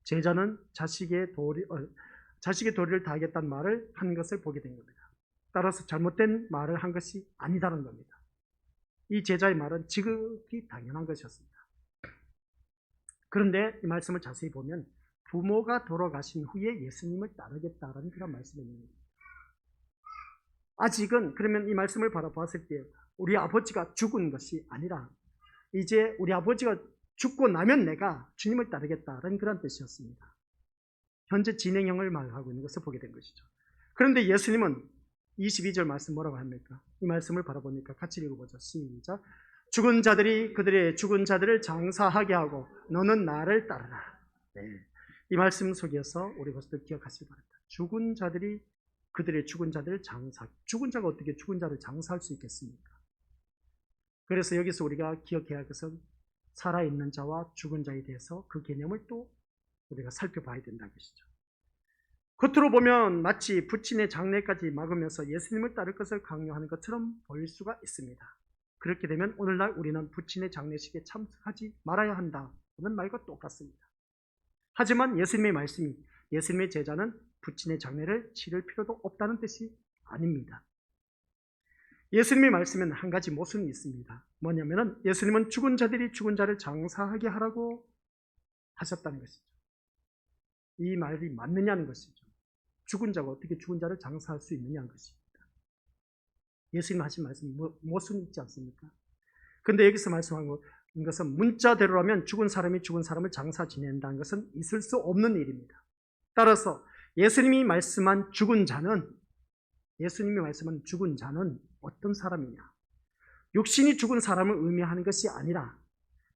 Speaker 1: 제자는 자식의 도리를 다하겠다는 말을 한 것을 보게 된 겁니다. 따라서 잘못된 말을 한 것이 아니다는 겁니다. 이 제자의 말은 지극히 당연한 것이었습니다. 그런데 이 말씀을 자세히 보면 부모가 돌아가신 후에 예수님을 따르겠다라는 그런 말씀입니다. 아직은 그러면 이 말씀을 바라보았을 때 우리 아버지가 죽은 것이 아니라 이제 우리 아버지가 죽고 나면 내가 주님을 따르겠다라는 그런 뜻이었습니다. 현재 진행형을 말하고 있는 것을 보게 된 것이죠. 그런데 예수님은 22절 말씀 뭐라고 합니까? 이 말씀을 바라보니까 같이 읽어보죠. 시작. 죽은 자들이 그들의 죽은 자들을 장사하게 하고 너는 나를 따르라. 네. 이 말씀 속에서 우리 것들 기억하시기 바랍니다. 죽은 자들이 그들의 죽은 자들을 죽은 자가 어떻게 죽은 자를 장사할 수 있겠습니까? 그래서 여기서 우리가 기억해야 할 것은 살아있는 자와 죽은 자에 대해서 그 개념을 또 우리가 살펴봐야 된다는 것이죠. 겉으로 보면 마치 부친의 장례까지 막으면서 예수님을 따를 것을 강요하는 것처럼 보일 수가 있습니다. 그렇게 되면 오늘날 우리는 부친의 장례식에 참석하지 말아야 한다는 말과 똑같습니다. 하지만 예수님의 말씀이 예수님의 제자는 부친의 장례를 치를 필요도 없다는 뜻이 아닙니다. 예수님의 말씀에는 한 가지 모순이 있습니다. 뭐냐면은 예수님은 죽은 자들이 죽은 자를 장사하게 하라고 하셨다는 것이죠. 이 말이 맞느냐는 것이죠. 죽은 자가 어떻게 죽은 자를 장사할 수 있느냐는 것입니다. 예수님 하신 말씀이 모순이 있지 않습니까? 근데 여기서 말씀한 것은 문자대로라면 죽은 사람이 죽은 사람을 장사 지낸다는 것은 있을 수 없는 일입니다. 따라서 예수님이 말씀한 죽은 자는 어떤 사람이냐? 육신이 죽은 사람을 의미하는 것이 아니라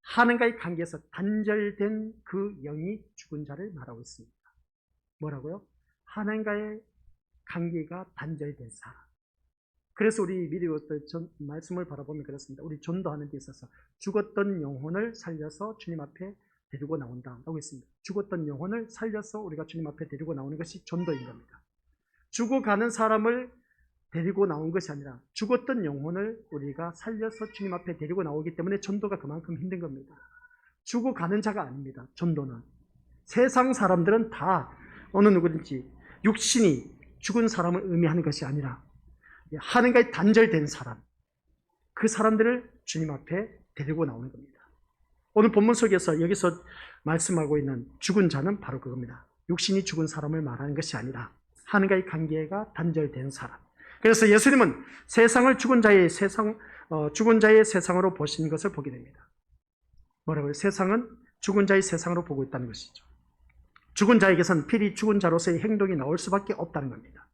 Speaker 1: 하나님과의 관계에서 단절된 그 영이 죽은 자를 말하고 있습니다. 뭐라고요? 하나님과의 관계가 단절된 사람. 그래서 우리 미리부터 말씀을 바라보면 그렇습니다. 우리 전도하는 데 있어서 죽었던 영혼을 살려서 주님 앞에 데리고 나온다라고 했습니다. 죽었던 영혼을 살려서 우리가 주님 앞에 데리고 나오는 것이 전도인 겁니다. 죽어가는 사람을 데리고 나온 것이 아니라 죽었던 영혼을 우리가 살려서 주님 앞에 데리고 나오기 때문에 전도가 그만큼 힘든 겁니다. 죽어가는 자가 아닙니다. 전도는. 세상 사람들은 다 어느 누구든지 육신이 죽은 사람을 의미하는 것이 아니라 하나님과의 단절된 사람, 그 사람들을 주님 앞에 데리고 나오는 겁니다. 오늘 본문 속에서 여기서 말씀하고 있는 죽은 자는 바로 그겁니다. 육신이 죽은 사람을 말하는 것이 아니라 하나님과의 관계가 단절된 사람. 그래서 예수님은 세상을 죽은 자의 세상으로 보시는 것을 보게 됩니다. 뭐라고요? 세상은 죽은 자의 세상으로 보고 있다는 것이죠. 죽은 자에게선 필히 죽은 자로서의 행동이 나올 수밖에 없다는 겁니다.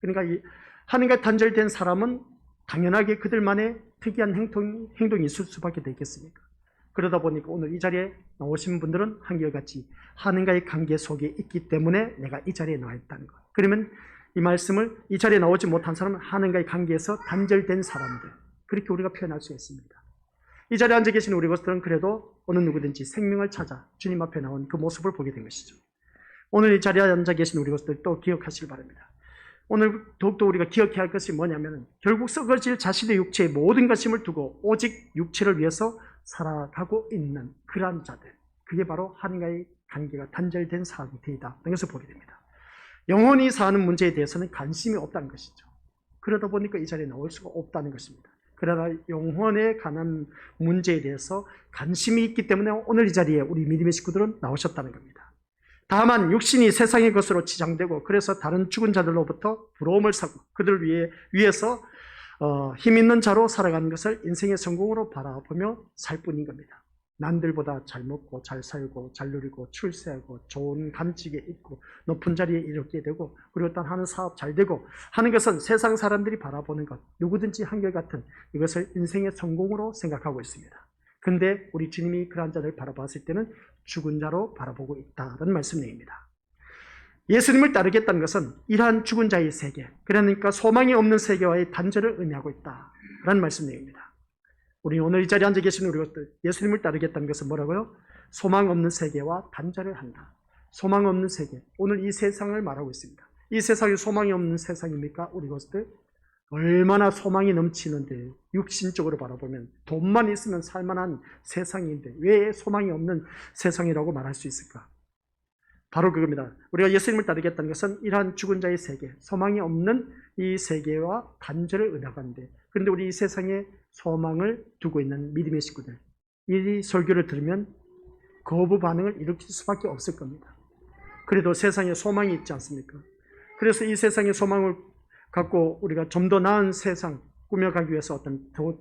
Speaker 1: 그러니까 이 하나님과 단절된 사람은 당연하게 그들만의 특이한 행동이 있을 수밖에 되겠습니까? 그러다 보니까 오늘 이 자리에 나오신 분들은 한결같이 하나님과의 관계 속에 있기 때문에 내가 이 자리에 나와 있다는 거예요. 그러면 이 말씀을 이 자리에 나오지 못한 사람은 하나님과의 관계에서 단절된 사람들, 그렇게 우리가 표현할 수 있습니다. 이 자리에 앉아 계신 우리 것들은 그래도 어느 누구든지 생명을 찾아 주님 앞에 나온 그 모습을 보게 된 것이죠. 오늘 이 자리에 앉아 계신 우리 것들 또 기억하시기 바랍니다. 오늘 더욱더 우리가 기억해야 할 것이 뭐냐면 결국 썩어질 자신의 육체의 모든 것임을 두고 오직 육체를 위해서 살아가고 있는 그러한 자들, 그게 바로 하나님과의 관계가 단절된 상태이다. 이것을 보게 됩니다. 영혼이 사는 문제에 대해서는 관심이 없다는 것이죠. 그러다 보니까 이 자리에 나올 수가 없다는 것입니다. 그러나 영혼에 관한 문제에 대해서 관심이 있기 때문에 오늘 이 자리에 우리 믿음의 식구들은 나오셨다는 겁니다. 다만 육신이 세상의 것으로 치장되고 그래서 다른 죽은 자들로부터 부러움을 사고 그들을 위해서 힘 있는 자로 살아가는 것을 인생의 성공으로 바라보며 살 뿐인 겁니다. 남들보다 잘 먹고 잘 살고 잘 누리고 출세하고 좋은 간직에 있고 높은 자리에 이르게 되고 그리고 또 하는 사업 잘 되고 하는 것은 세상 사람들이 바라보는 것, 누구든지 한결같은 이것을 인생의 성공으로 생각하고 있습니다. 근데 우리 주님이 그러한 자를 바라봤을 때는 죽은 자로 바라보고 있다는 말씀입니다. 예수님을 따르겠다는 것은 이러한 죽은 자의 세계, 그러니까 소망이 없는 세계와의 단절을 의미하고 있다는 말씀입니다. 우리 오늘 이 자리에 앉아 계신 우리 것들, 예수님을 따르겠다는 것은 뭐라고요? 소망 없는 세계와 단절을 한다. 소망 없는 세계, 오늘 이 세상을 말하고 있습니다. 이 세상이 소망이 없는 세상입니까? 우리 것들 얼마나 소망이 넘치는데, 육신적으로 바라보면 돈만 있으면 살만한 세상인데 왜 소망이 없는 세상이라고 말할 수 있을까? 바로 그겁니다. 우리가 예수님을 따르겠다는 것은 이러한 죽은 자의 세계, 소망이 없는 이 세계와 단절을 의미하는데, 그런데 우리 이 세상에 소망을 두고 있는 믿음의 식구들, 이 설교를 들으면 거부 반응을 일으킬 수밖에 없을 겁니다. 그래도 세상에 소망이 있지 않습니까? 그래서 이 세상의 소망을 갖고 우리가 좀 더 나은 세상 꾸며가기 위해서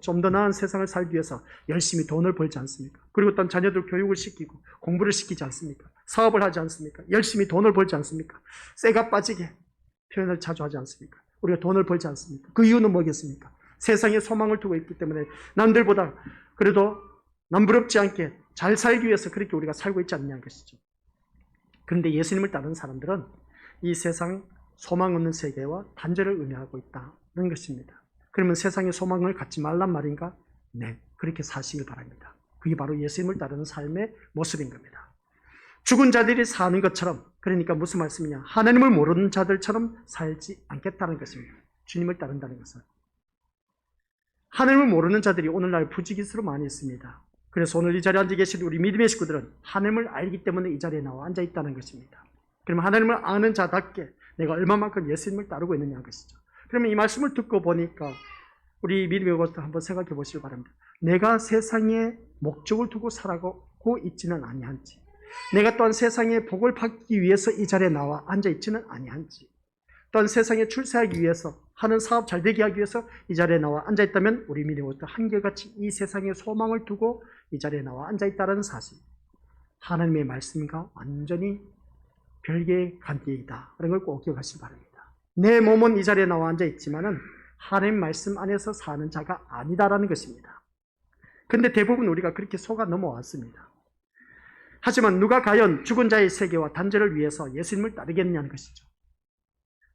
Speaker 1: 좀 더 나은 세상을 살기 위해서 열심히 돈을 벌지 않습니까? 그리고 어떤 자녀들 교육을 시키고 공부를 시키지 않습니까? 사업을 하지 않습니까? 열심히 돈을 벌지 않습니까? 쇠가 빠지게 표현을 자주 하지 않습니까? 우리가 돈을 벌지 않습니까? 그 이유는 뭐겠습니까? 세상에 소망을 두고 있기 때문에 남들보다 그래도 남부럽지 않게 잘 살기 위해서 그렇게 우리가 살고 있지 않냐는 것이죠. 그런데 예수님을 따르는 사람들은 이 세상 소망 없는 세계와 단절을 의미하고 있다는 것입니다. 그러면 세상에 소망을 갖지 말란 말인가? 네, 그렇게 사시길 바랍니다. 그게 바로 예수님을 따르는 삶의 모습인 겁니다. 죽은 자들이 사는 것처럼, 그러니까 무슨 말씀이냐? 하나님을 모르는 자들처럼 살지 않겠다는 것입니다. 주님을 따른다는 것은. 하나님을 모르는 자들이 오늘날 부지기수로 많이 있습니다. 그래서 오늘 이 자리에 앉아 계신 우리 믿음의 식구들은 하나님을 알기 때문에 이 자리에 나와 앉아 있다는 것입니다. 그러면 하나님을 아는 자답게 내가 얼마만큼 예수님을 따르고 있느냐 것이죠. 그러면 이 말씀을 듣고 보니까 우리 믿음의 것도 한번 생각해 보시기 바랍니다. 내가 세상에 목적을 두고 살아가고 있지는 아니한지, 내가 또한 세상에 복을 받기 위해서 이 자리에 나와 앉아 있지는 아니한지, 또한 세상에 출세하기 위해서 하는 사업 잘 되게 하기 위해서 이 자리에 나와 앉아 있다면 우리 믿음의 것도 한결같이 이 세상에 소망을 두고 이 자리에 나와 앉아 있다는 사실, 하나님의 말씀과 완전히 별개의 관계이다. 그런 걸 꼭 기억하시기 바랍니다. 내 몸은 이 자리에 나와 앉아 있지만은 하나님 말씀 안에서 사는 자가 아니다라는 것입니다. 그런데 대부분 우리가 그렇게 속아 넘어왔습니다. 하지만 누가 과연 죽은 자의 세계와 단절을 위해서 예수님을 따르겠느냐는 것이죠.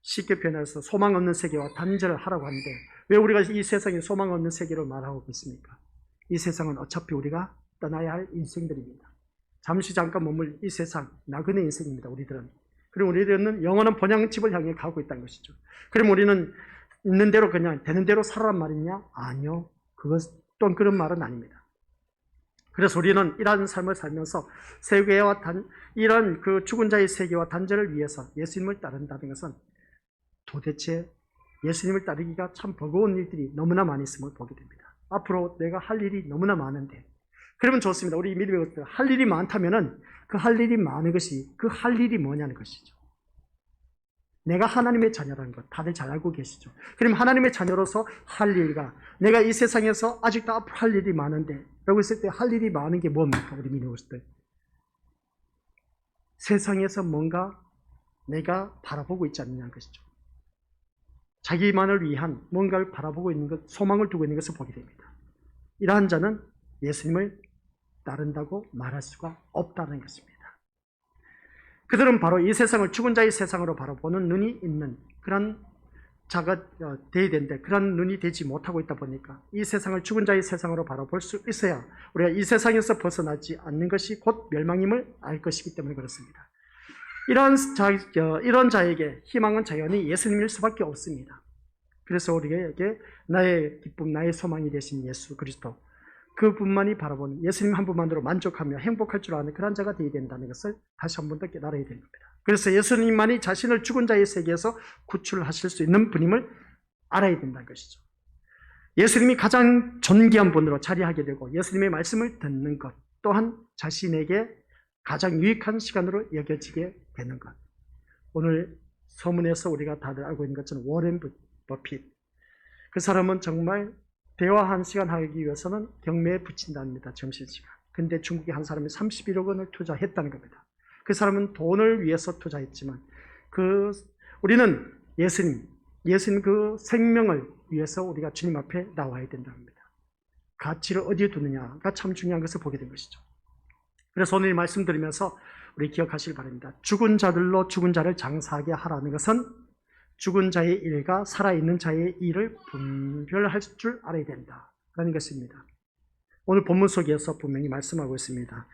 Speaker 1: 쉽게 표현해서 소망 없는 세계와 단절을 하라고 하는데 왜 우리가 이 세상에 소망 없는 세계를 말하고 있습니까? 이 세상은 어차피 우리가 떠나야 할 인생들입니다. 잠시 잠깐 머물 이 세상, 나그네 인생입니다. 우리들은. 그리고 우리들은 영원한 본향집을 향해 가고 있다는 것이죠. 그럼 우리는 있는 대로 그냥 되는 대로 살아란 말이냐? 아니요. 그것 또한 그런 말은 아닙니다. 그래서 우리는 이러한 삶을 살면서 세계와 이런 그 죽은 자의 세계와 단절을 위해서 예수님을 따른다는 것은 도대체 예수님을 따르기가 참 버거운 일들이 너무나 많이 있음을 보게 됩니다. 앞으로 내가 할 일이 너무나 많은데, 그러면 좋습니다. 우리 믿음의 것들 할 일이 많다면은 그 할 일이 많은 것이 그 할 일이 뭐냐는 것이죠. 내가 하나님의 자녀라는 것 다들 잘 알고 계시죠. 그럼 하나님의 자녀로서 할 일과 내가 이 세상에서 아직도 앞으로 할 일이 많은데 라고 했을 때 할 일이 많은 게 뭡니까? 우리 믿음의 것들 세상에서 뭔가 내가 바라보고 있지 않느냐는 것이죠. 자기만을 위한 뭔가를 바라보고 있는 것, 소망을 두고 있는 것을 보게 됩니다. 이러한 자는 예수님을 따른다고 말할 수가 없다는 것입니다. 그들은 바로 이 세상을 죽은 자의 세상으로 바라보는 눈이 있는 그런 자가 되어야 되는데 그런 눈이 되지 못하고 있다 보니까 이 세상을 죽은 자의 세상으로 바라볼 수 있어야 우리가 이 세상에서 벗어나지 않는 것이 곧 멸망임을 알 것이기 때문에 그렇습니다. 이런 자에게 희망은 자연히 예수님일 수밖에 없습니다. 그래서 우리에게 나의 기쁨, 나의 소망이 되신 예수 그리스도, 그분만이 바라보는 예수님 한 분만으로 만족하며 행복할 줄 아는 그런 자가 되어야 된다는 것을 다시 한 번 더 깨달아야 되는 겁니다. 그래서 예수님만이 자신을 죽은 자의 세계에서 구출하실 수 있는 분임을 알아야 된다는 것이죠. 예수님이 가장 존귀한 분으로 자리하게 되고 예수님의 말씀을 듣는 것 또한 자신에게 가장 유익한 시간으로 여겨지게 되는 것. 오늘 서문에서 우리가 다들 알고 있는 것처럼 워렌 버핏, 그 사람은 정말 대화 한 시간 하기 위해서는 경매에 붙인답니다. 점심시간. 근데 중국의 한 사람이 31억 원을 투자했다는 겁니다. 그 사람은 돈을 위해서 투자했지만 우리는 예수님 그 생명을 위해서 우리가 주님 앞에 나와야 된다는 겁니다. 가치를 어디에 두느냐가 참 중요한 것을 보게 된 것이죠. 그래서 오늘 이 말씀 드리면서 우리 기억하시길 바랍니다. 죽은 자들로 죽은 자를 장사하게 하라는 것은 죽은 자의 일과 살아있는 자의 일을 분별할 줄 알아야 된다라는 것입니다. 오늘 본문 속에서 분명히 말씀하고 있습니다.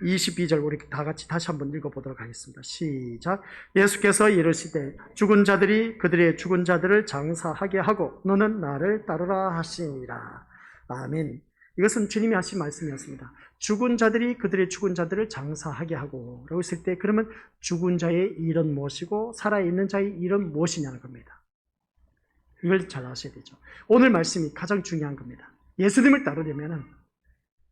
Speaker 1: 22절 우리 다 같이 다시 한번 읽어보도록 하겠습니다. 시작. 예수께서 이르시되 죽은 자들이 그들의 죽은 자들을 장사하게 하고 너는 나를 따르라 하시니라. 아멘. 이것은 주님이 하신 말씀이었습니다. 죽은 자들이 그들의 죽은 자들을 장사하게 하고 라고 했을 때 그러면 죽은 자의 일은 무엇이고 살아있는 자의 일은 무엇이냐는 겁니다. 이걸 잘 아셔야 되죠. 오늘 말씀이 가장 중요한 겁니다. 예수님을 따르려면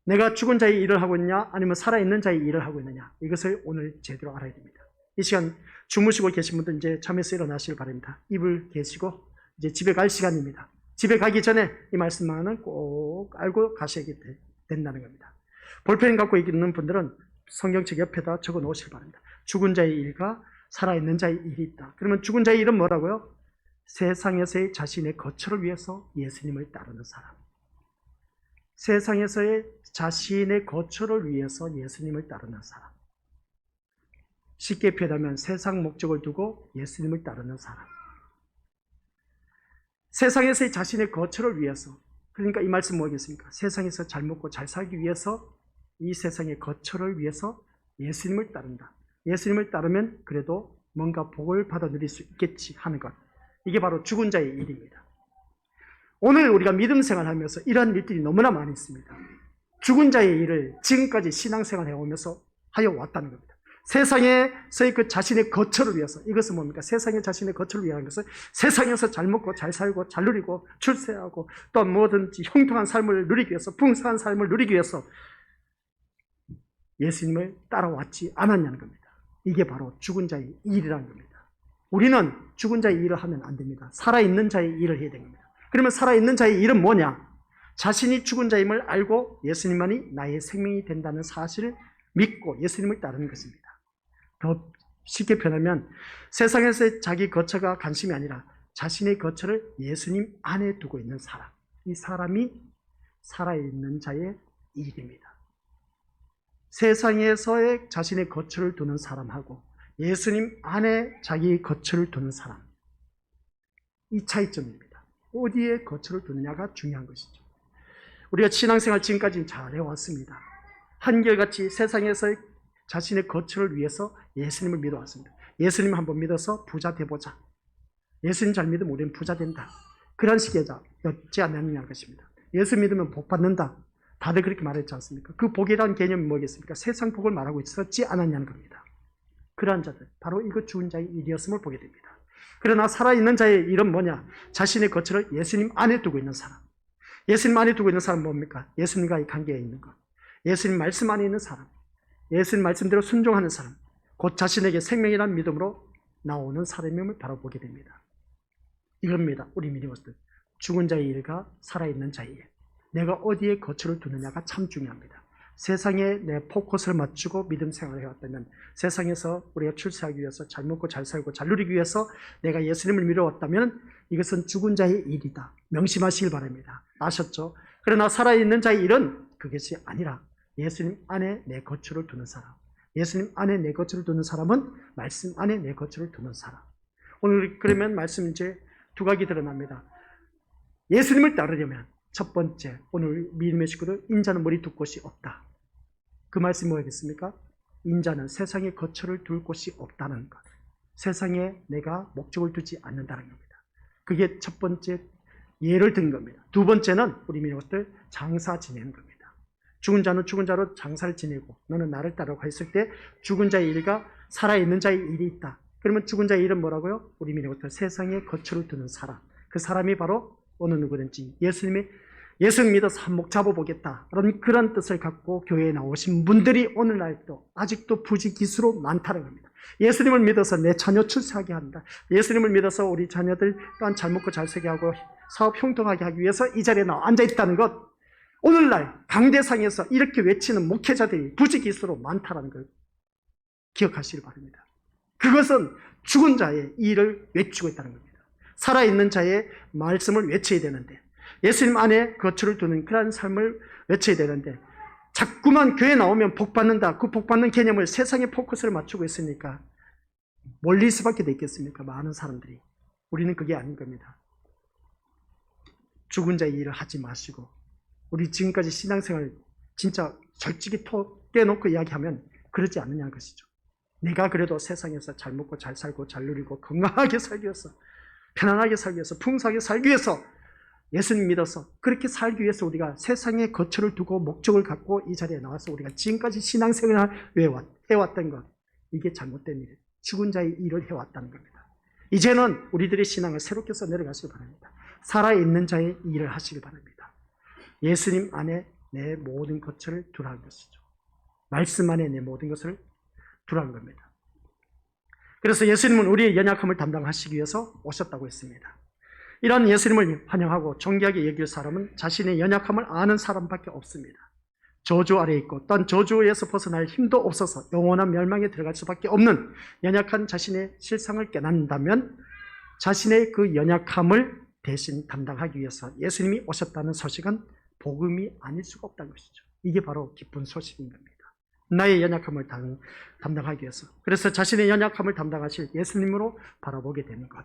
Speaker 1: 내가 죽은 자의 일을 하고 있느냐 아니면 살아있는 자의 일을 하고 있느냐, 이것을 오늘 제대로 알아야 됩니다. 이 시간 주무시고 계신 분들 이제 잠에서 일어나시길 바랍니다. 이불 개시고 이제 집에 갈 시간입니다. 집에 가기 전에 이 말씀만은 꼭 알고 가셔야 된다는 겁니다. 볼펜 갖고 있는 분들은 성경책 옆에다 적어 놓으시길 바랍니다. 죽은 자의 일과 살아있는 자의 일이 있다. 그러면 죽은 자의 일은 뭐라고요? 세상에서의 자신의 거처를 위해서 예수님을 따르는 사람. 세상에서의 자신의 거처를 위해서 예수님을 따르는 사람. 쉽게 표현하면 세상 목적을 두고 예수님을 따르는 사람. 세상에서의 자신의 거처를 위해서, 그러니까 이 말씀 뭐겠습니까? 세상에서 잘 먹고 잘 살기 위해서, 이 세상의 거처를 위해서 예수님을 따른다. 예수님을 따르면 그래도 뭔가 복을 받아 누릴 수 있겠지 하는 것. 이게 바로 죽은 자의 일입니다. 오늘 우리가 믿음 생활하면서 이러한 일들이 너무나 많이 있습니다. 죽은 자의 일을 지금까지 신앙생활 해오면서 하여 왔다는 겁니다. 세상에서의 그 자신의 거처를 위해서, 이것은 뭡니까? 세상의 자신의 거처를 위한 것은 세상에서 잘 먹고 잘 살고 잘 누리고 출세하고 또 뭐든지 형통한 삶을 누리기 위해서, 풍성한 삶을 누리기 위해서 예수님을 따라왔지 않았냐는 겁니다. 이게 바로 죽은 자의 일이라는 겁니다. 우리는 죽은 자의 일을 하면 안 됩니다. 살아있는 자의 일을 해야 됩니다. 그러면 살아있는 자의 일은 뭐냐? 자신이 죽은 자임을 알고 예수님만이 나의 생명이 된다는 사실을 믿고 예수님을 따르는 것입니다. 더 쉽게 표현하면 세상에서의 자기 거처가 관심이 아니라 자신의 거처를 예수님 안에 두고 있는 사람. 이 사람이 살아있는 자의 일입니다. 세상에서의 자신의 거처를 두는 사람하고 예수님 안에 자기의 거처를 두는 사람. 이 차이점입니다. 어디에 거처를 두느냐가 중요한 것이죠. 우리가 신앙생활 지금까지 잘 해왔습니다. 한결같이 세상에서의 자신의 거처를 위해서 예수님을 믿어왔습니다. 예수님 한번 믿어서 부자 돼보자. 예수님 잘 믿으면 우리는 부자 된다. 그런 식이었지 않느냐는 것입니다. 예수 믿으면 복 받는다. 다들 그렇게 말했지 않습니까? 그 복이라는 개념이 뭐겠습니까? 세상 복을 말하고 있었지 않았냐는 겁니다. 그러한 자들, 바로 이거 죽은 자의 일이었음을 보게 됩니다. 그러나 살아있는 자의 일은 뭐냐? 자신의 거처를 예수님 안에 두고 있는 사람. 예수님 안에 두고 있는 사람은 뭡니까? 예수님과의 관계에 있는 것. 예수님 말씀 안에 있는 사람. 예수님 말씀대로 순종하는 사람. 곧 자신에게 생명이라는 믿음으로 나오는 사람임을 바로 보게 됩니다. 이겁니다. 우리 믿음으로들. 죽은 자의 일과 살아있는 자의 일. 내가 어디에 거처를 두느냐가 참 중요합니다. 세상에 내 포커스를 맞추고 믿음 생활을 해왔다면, 세상에서 우리가 출세하기 위해서 잘 먹고 잘 살고 잘 누리기 위해서 내가 예수님을 믿어왔다면 이것은 죽은 자의 일이다. 명심하시길 바랍니다. 아셨죠? 그러나 살아있는 자의 일은 그것이 아니라 예수님 안에 내 거처를 두는 사람. 예수님 안에 내 거처를 두는 사람은 말씀 안에 내 거처를 두는 사람. 오늘 그러면 말씀 이제 두 가지 드러납니다. 예수님을 따르려면 첫 번째, 오늘 믿음의 식구들, 인자는 머리 둘 곳이 없다. 그 말씀이 뭐겠습니까? 인자는 세상에 거처를 둘 곳이 없다는 것. 세상에 내가 목적을 두지 않는다는 겁니다. 그게 첫 번째 예를 든 겁니다. 두 번째는 우리 믿음들 장사 지내는 겁니다. 죽은 자는 죽은 자로 장사를 지내고 너는 나를 따르고 했을 때 죽은 자의 일과 살아있는 자의 일이 있다. 그러면 죽은 자의 일은 뭐라고요? 우리 믿음들 세상에 거처를 두는 사람. 그 사람이 바로 어느 누구든지 예수님 믿어서 한몫 잡아보겠다. 그런 뜻을 갖고 교회에 나오신 분들이 오늘날도 아직도 부지기수로 많다는 겁니다. 예수님을 믿어서 내 자녀 출세하게 한다. 예수님을 믿어서 우리 자녀들 또한 잘 먹고 잘 살게 하고 사업 형통하게 하기 위해서 이 자리에 나와 앉아있다는 것. 오늘날 강대상에서 이렇게 외치는 목회자들이 부지기수로 많다는 걸 기억하시길 바랍니다. 그것은 죽은 자의 일을 외치고 있다는 겁니다. 살아있는 자의 말씀을 외쳐야 되는데, 예수님 안에 거처를 두는 그런 삶을 외쳐야 되는데, 자꾸만 교회 나오면 복 받는다. 그 복 받는 개념을 세상에 포커스를 맞추고 있으니까 몰릴 수밖에 돼 있겠습니까? 많은 사람들이. 우리는 그게 아닌 겁니다. 죽은 자의 일을 하지 마시고, 우리 지금까지 신앙생활 진짜 솔직히 떼놓고 이야기하면 그러지 않느냐는 것이죠. 내가 그래도 세상에서 잘 먹고 잘 살고 잘 누리고 건강하게 살기 위해서, 편안하게 살기 위해서, 풍성하게 살기 위해서, 예수님 믿어서 그렇게 살기 위해서 우리가 세상에 거처를 두고 목적을 갖고 이 자리에 나와서 우리가 지금까지 신앙생활을 해왔던 것, 이게 잘못된 일, 죽은 자의 일을 해왔다는 겁니다. 이제는 우리들의 신앙을 새롭게 써 내려가시기 바랍니다. 살아있는 자의 일을 하시기 바랍니다. 예수님 안에 내 모든 것을 두라는 것이죠. 말씀 안에 내 모든 것을 두라는 겁니다. 그래서 예수님은 우리의 연약함을 담당하시기 위해서 오셨다고 했습니다. 이런 예수님을 환영하고 존귀하게 여길 사람은 자신의 연약함을 아는 사람밖에 없습니다. 저주 아래에 있고 또한 저주에서 벗어날 힘도 없어서 영원한 멸망에 들어갈 수밖에 없는 연약한 자신의 실상을 깨닫는다면 자신의 그 연약함을 대신 담당하기 위해서 예수님이 오셨다는 소식은 복음이 아닐 수가 없다는 것이죠. 이게 바로 기쁜 소식인 겁니다. 나의 연약함을 담당하기 위해서. 그래서 자신의 연약함을 담당하실 예수님으로 바라보게 되는 것.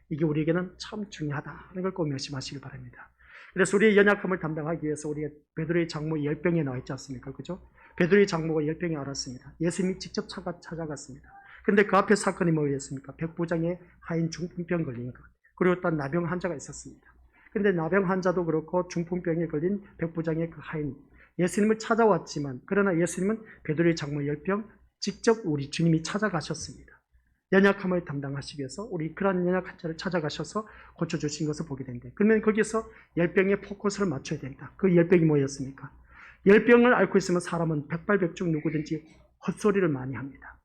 Speaker 1: 이게 우리에게는 참 중요하다는 걸 꼭 명심하시길 바랍니다. 그래서 우리의 연약함을 담당하기 위해서 우리의 베드로의 장모 10병에 나와 있지 않습니까? 그죠? 베드로의 장모가 10병에 알았습니다. 예수님이 직접 찾아갔습니다. 근데 그 앞에 사건이 뭐였습니까? 백부장의 하인 중풍병 걸린 것. 그리고 또 나병 환자가 있었습니다. 근데 나병 환자도 그렇고 중풍병에 걸린 백부장의 그 하인, 예수님을 찾아왔지만, 그러나 예수님은 베드로의 장모 10병 직접 우리 주님이 찾아가셨습니다. 연약함을 담당하시기 위해서 우리 그러한 연약한 자를 찾아가셔서 고쳐주신 것을 보게 됩니다. 그러면 거기서 10병의 포커스를 맞춰야 된다. 그 10병이 뭐였습니까? 10병을 앓고 있으면 사람은 백발백중 누구든지 헛소리를 많이 합니다.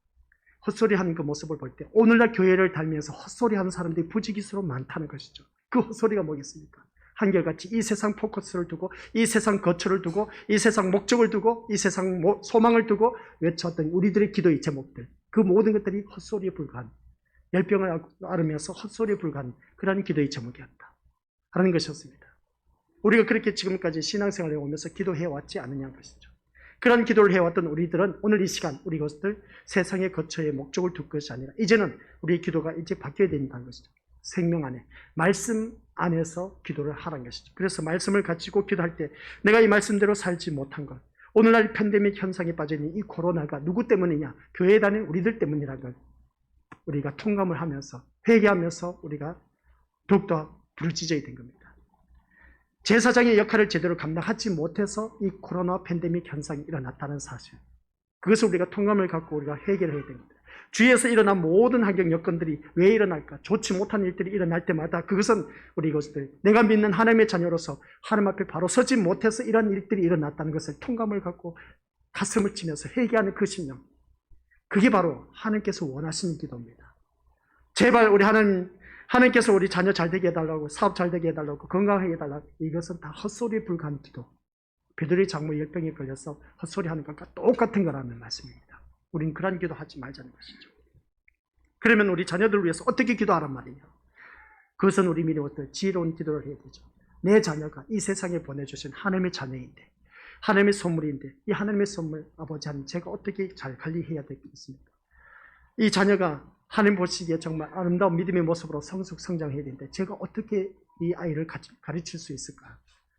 Speaker 1: 헛소리하는 그 모습을 볼 때 오늘날 교회를 다니면서 헛소리하는 사람들이 부지기수로 많다는 것이죠. 그 헛소리가 뭐겠습니까? 한결같이 이 세상 포커스를 두고 이 세상 거처를 두고 이 세상 목적을 두고 이 세상 소망을 두고 외쳤던 우리들의 기도의 제목들, 그 모든 것들이 헛소리에 불과한, 열병을 앓으면서 헛소리에 불과한 그런 기도의 제목이었다 하는 것이었습니다. 우리가 그렇게 지금까지 신앙생활에 오면서 기도해왔지 않느냐는 것이죠. 그런 기도를 해왔던 우리들은 오늘 이 시간 우리 것들 세상의 거처의 목적을 둘 것이 아니라 이제는 우리의 기도가 이제 바뀌어야 된다는 것이죠. 생명 안에, 말씀 안에서 기도를 하라는 것이죠. 그래서 말씀을 가지고 기도할 때 내가 이 말씀대로 살지 못한 것, 오늘날 팬데믹 현상에 빠져있는 이 코로나가 누구 때문이냐? 교회에 다니는 우리들 때문이라는 걸 우리가 통감을 하면서 회개하면서 우리가 더욱더 부르짖어야 된 겁니다. 제사장의 역할을 제대로 감당하지 못해서 이 코로나 팬데믹 현상이 일어났다는 사실, 그것을 우리가 통감을 갖고 우리가 회개를 해야 됩니다. 주위에서 일어난 모든 환경 여건들이 왜 일어날까? 좋지 못한 일들이 일어날 때마다 그것은 우리 이것들, 내가 믿는 하나님의 자녀로서 하나님 앞에 바로 서지 못해서 이런 일들이 일어났다는 것을 통감을 갖고 가슴을 치면서 회개하는 그 심령, 그게 바로 하나님께서 원하시는 기도입니다. 제발 우리 하나님께서 우리 자녀 잘 되게 해달라고, 사업 잘 되게 해달라고, 건강하게 해달라고, 이것은 다 헛소리에 불과한 기도. 베드로의 장모 10병에 걸려서 헛소리하는 것과 똑같은 거라는 말씀입니다. 우린 그런 기도하지 말자는 것이죠. 그러면 우리 자녀들을 위해서 어떻게 기도하란 말이냐? 그것은 우리 믿음으로부터 지혜로운 기도를 해야 되죠. 내 자녀가 이 세상에 보내주신 하나님의 자녀인데, 하나님의 선물인데, 이 하나님의 선물 아버지 하나님 제가 어떻게 잘 관리해야 되겠습니까? 이 자녀가 하나님 보시기에 정말 아름다운 믿음의 모습으로 성숙성장해야 되는데 제가 어떻게 이 아이를 가르칠 수 있을까?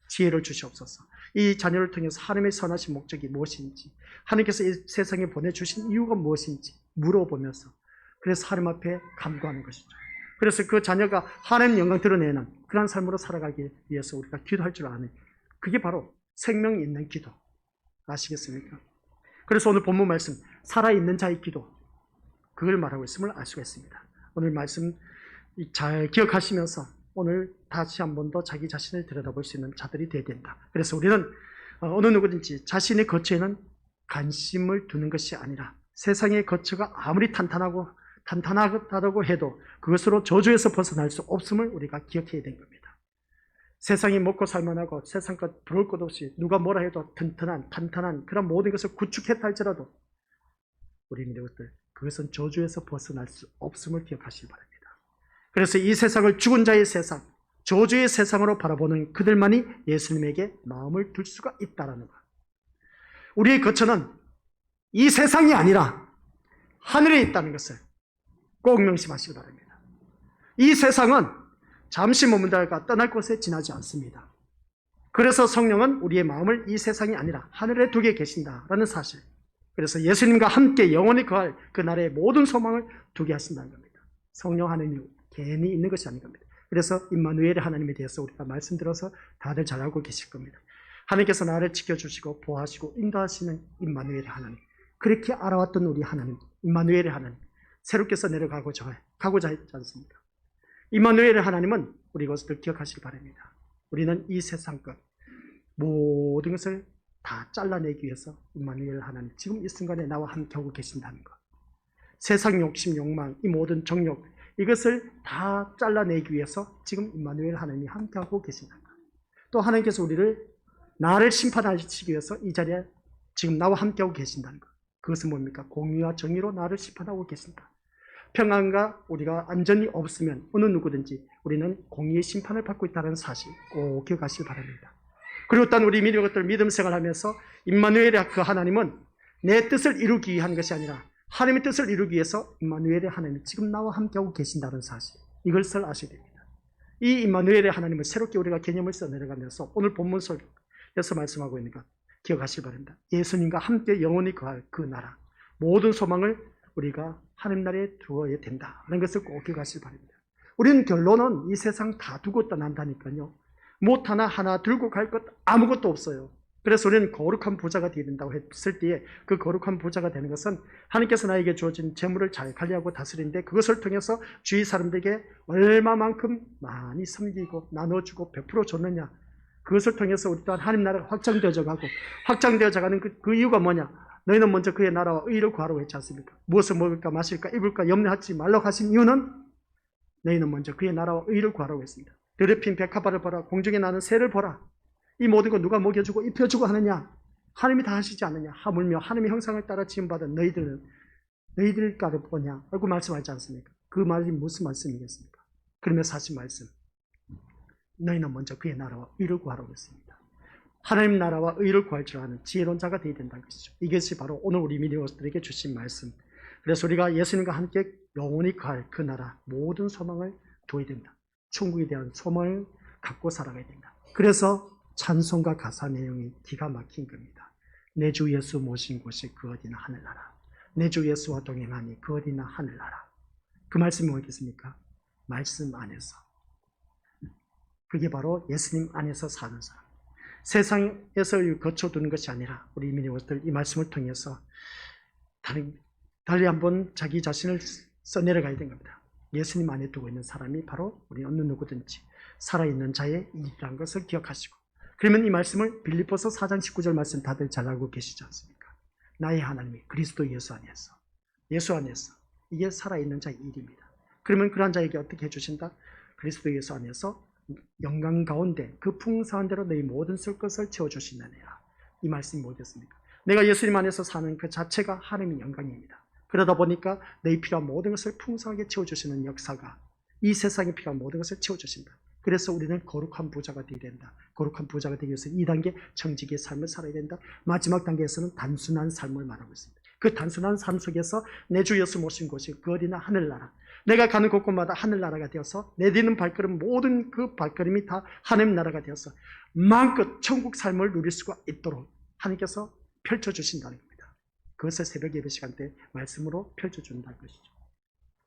Speaker 1: 지혜를 주시옵소서. 이 자녀를 통해서 하나님의 선하신 목적이 무엇인지, 하나님께서 이 세상에 보내주신 이유가 무엇인지 물어보면서, 그래서 하나님 앞에 간구하는 것이죠. 그래서 그 자녀가 하나님 영광 드러내는 그런 삶으로 살아가기 위해서 우리가 기도할 줄 아는, 그게 바로 생명 있는 기도. 아시겠습니까? 그래서 오늘 본문 말씀, 살아있는 자의 기도, 그걸 말하고 있음을 알 수가 있습니다. 오늘 말씀 잘 기억하시면서 오늘 다시 한 번 더 자기 자신을 들여다볼 수 있는 자들이 되어야 된다. 그래서 우리는 어느 누구든지 자신의 거처에는 관심을 두는 것이 아니라 세상의 거처가 아무리 탄탄하다고 해도 그것으로 저주에서 벗어날 수 없음을 우리가 기억해야 되는 겁니다. 세상이 먹고 살만하고 세상 것 부러울 것 없이 누가 뭐라 해도 탄탄한 그런 모든 것을 구축했다 할지라도 우리 믿음들 그것은 저주에서 벗어날 수 없음을 기억하시기 바랍니다. 그래서 이 세상을 죽은 자의 세상, 저주의 세상으로 바라보는 그들만이 예수님에게 마음을 둘 수가 있다는 것. 우리의 거처는 이 세상이 아니라 하늘에 있다는 것을 꼭 명심하시기 바랍니다. 이 세상은 잠시 머문다가 떠날 곳에 지나지 않습니다. 그래서 성령은 우리의 마음을 이 세상이 아니라 하늘에 두게 계신다라는 사실, 그래서 예수님과 함께 영원히 거할 그날의 모든 소망을 두게 하신다는 겁니다. 성령 하나님이 괜히 있는 것이 아닌 겁니다. 그래서 임마누엘의 하나님에 대해서 우리가 말씀드려서 다들 잘 알고 계실 겁니다. 하나님께서 나를 지켜주시고 보호하시고 인도하시는 임마누엘의 하나님, 그렇게 알아왔던 우리 하나님, 임마누엘의 하나님, 새롭게서 내려가고자 했지 않습니까? 임마누엘의 하나님은 우리 이것을 기억하시기 바랍니다. 우리는 이 세상 것 모든 것을 다 잘라내기 위해서 임마누엘 하나님 지금 이 순간에 나와 함께하고 계신다는 것, 세상 욕심 욕망 이 모든 정욕 이것을 다 잘라내기 위해서 지금 임마누엘 하나님이 함께하고 계신다는 것, 또 하나님께서 나를 심판하시기 위해서 이 자리에 지금 나와 함께하고 계신다는 것, 그것은 뭡니까? 공의와 정의로 나를 심판하고 계신다. 평안과 우리가 안전이 없으면 어느 누구든지 우리는 공의의 심판을 받고 있다는 사실 꼭 기억하시기 바랍니다. 그리고 또한 우리 믿음 생활하면서 임마누엘의 그 하나님은 내 뜻을 이루기 위한 것이 아니라 하나님의 뜻을 이루기 위해서 임마누엘의 하나님이 지금 나와 함께하고 계신다는 사실, 이것을 아셔야 됩니다. 이 임마누엘의 하나님을 새롭게 우리가 개념을 써내려가면서 오늘 본문 속에서 말씀하고 있는 것 기억하시기 바랍니다. 예수님과 함께 영원히 거할 그 나라, 모든 소망을 우리가 하나님 나라에 두어야 된다는 것을 꼭 기억하시기 바랍니다. 우리는 결론은 이 세상 다 두고 떠난다니까요. 못 하나 들고 갈 것 아무것도 없어요. 그래서 우리는 거룩한 부자가 되어야 된다고 했을 때에 그 거룩한 부자가 되는 것은 하나님께서 나에게 주어진 재물을 잘 관리하고 다스리는데 그것을 통해서 주위 사람들에게 얼마만큼 많이 섬기고 나눠주고 베풀어 줬느냐, 그것을 통해서 우리 또한 하나님 나라가 확장되어져 가는 그 이유가 뭐냐? 너희는 먼저 그의 나라와 의를 구하라고 했지 않습니까? 무엇을 먹을까 마실까 입을까 염려하지 말라고 하신 이유는 너희는 먼저 그의 나라와 의를 구하라고 했습니다. 더럽힌 백합화를 보라, 공중에 나는 새를 보라. 이 모든 거 누가 먹여주고 입혀주고 하느냐? 하나님이 다 하시지 않느냐? 하물며 하나님의 형상을 따라 지음받은 너희들 까를 보냐? 라고 말씀하지 않습니까? 그 말이 무슨 말씀이겠습니까? 그러면서 하신 말씀, 너희는 먼저 그의 나라와 의를 구하라고 했습니다. 하나님 나라와 의를 구할 줄 아는 지혜로운 자가 되어야 된다는 것이죠. 이것이 바로 오늘 우리 믿음들에게 주신 말씀. 그래서 우리가 예수님과 함께 영원히 거할 그 나라 모든 소망을 두어야 된다. 천국에 대한 소망을 갖고 살아가야 된다. 그래서 찬송가 가사 내용이 기가 막힌 겁니다. 내 주 예수 모신 곳이 그 어디나 하늘나라. 내 주 예수와 동행하니 그 어디나 하늘나라. 그 말씀이 뭐겠습니까? 말씀 안에서. 그게 바로 예수님 안에서 사는 사람. 세상에서 거쳐두는 것이 아니라 우리 믿음들 이 말씀을 통해서 달리 한번 자기 자신을 써내려가야 되는 겁니다. 예수님 안에 두고 있는 사람이 바로 우리 어느 누구든지 살아있는 자의 일이라는 것을 기억하시고, 그러면 이 말씀을 빌립보서 4장 19절 말씀 다들 잘 알고 계시지 않습니까? 나의 하나님이 그리스도 예수 안에서 이게 살아있는 자의 일입니다. 그러면 그러한 자에게 어떻게 해주신다? 그리스도 예수 안에서 영광 가운데 그 풍성한 대로 너희 모든 쓸 것을 채워주시느니라. 이 말씀이 뭐겠습니까? 내가 예수님 안에서 사는 그 자체가 하나님의 영광입니다. 그러다 보니까 너희 필요한 모든 것을 풍성하게 채워주시는 역사가 이 세상에 필요한 모든 것을 채워주신다. 그래서 우리는 거룩한 부자가 되어야 된다. 거룩한 부자가 되기 위해서 2단계 정직의 삶을 살아야 된다. 마지막 단계에서는 단순한 삶을 말하고 있습니다. 그 단순한 삶 속에서 내 주 예수 모신 곳이 그 어디나 하늘나라, 내가 가는 곳곳마다 하늘나라가 되어서 내딛는 발걸음 모든 그 발걸음이 다 하나님 나라가 되어서 마음껏 천국 삶을 누릴 수가 있도록 하나님께서 펼쳐주신다는 겁니다. 그것을 새벽 예배 시간 때 말씀으로 펼쳐준다는 것이죠.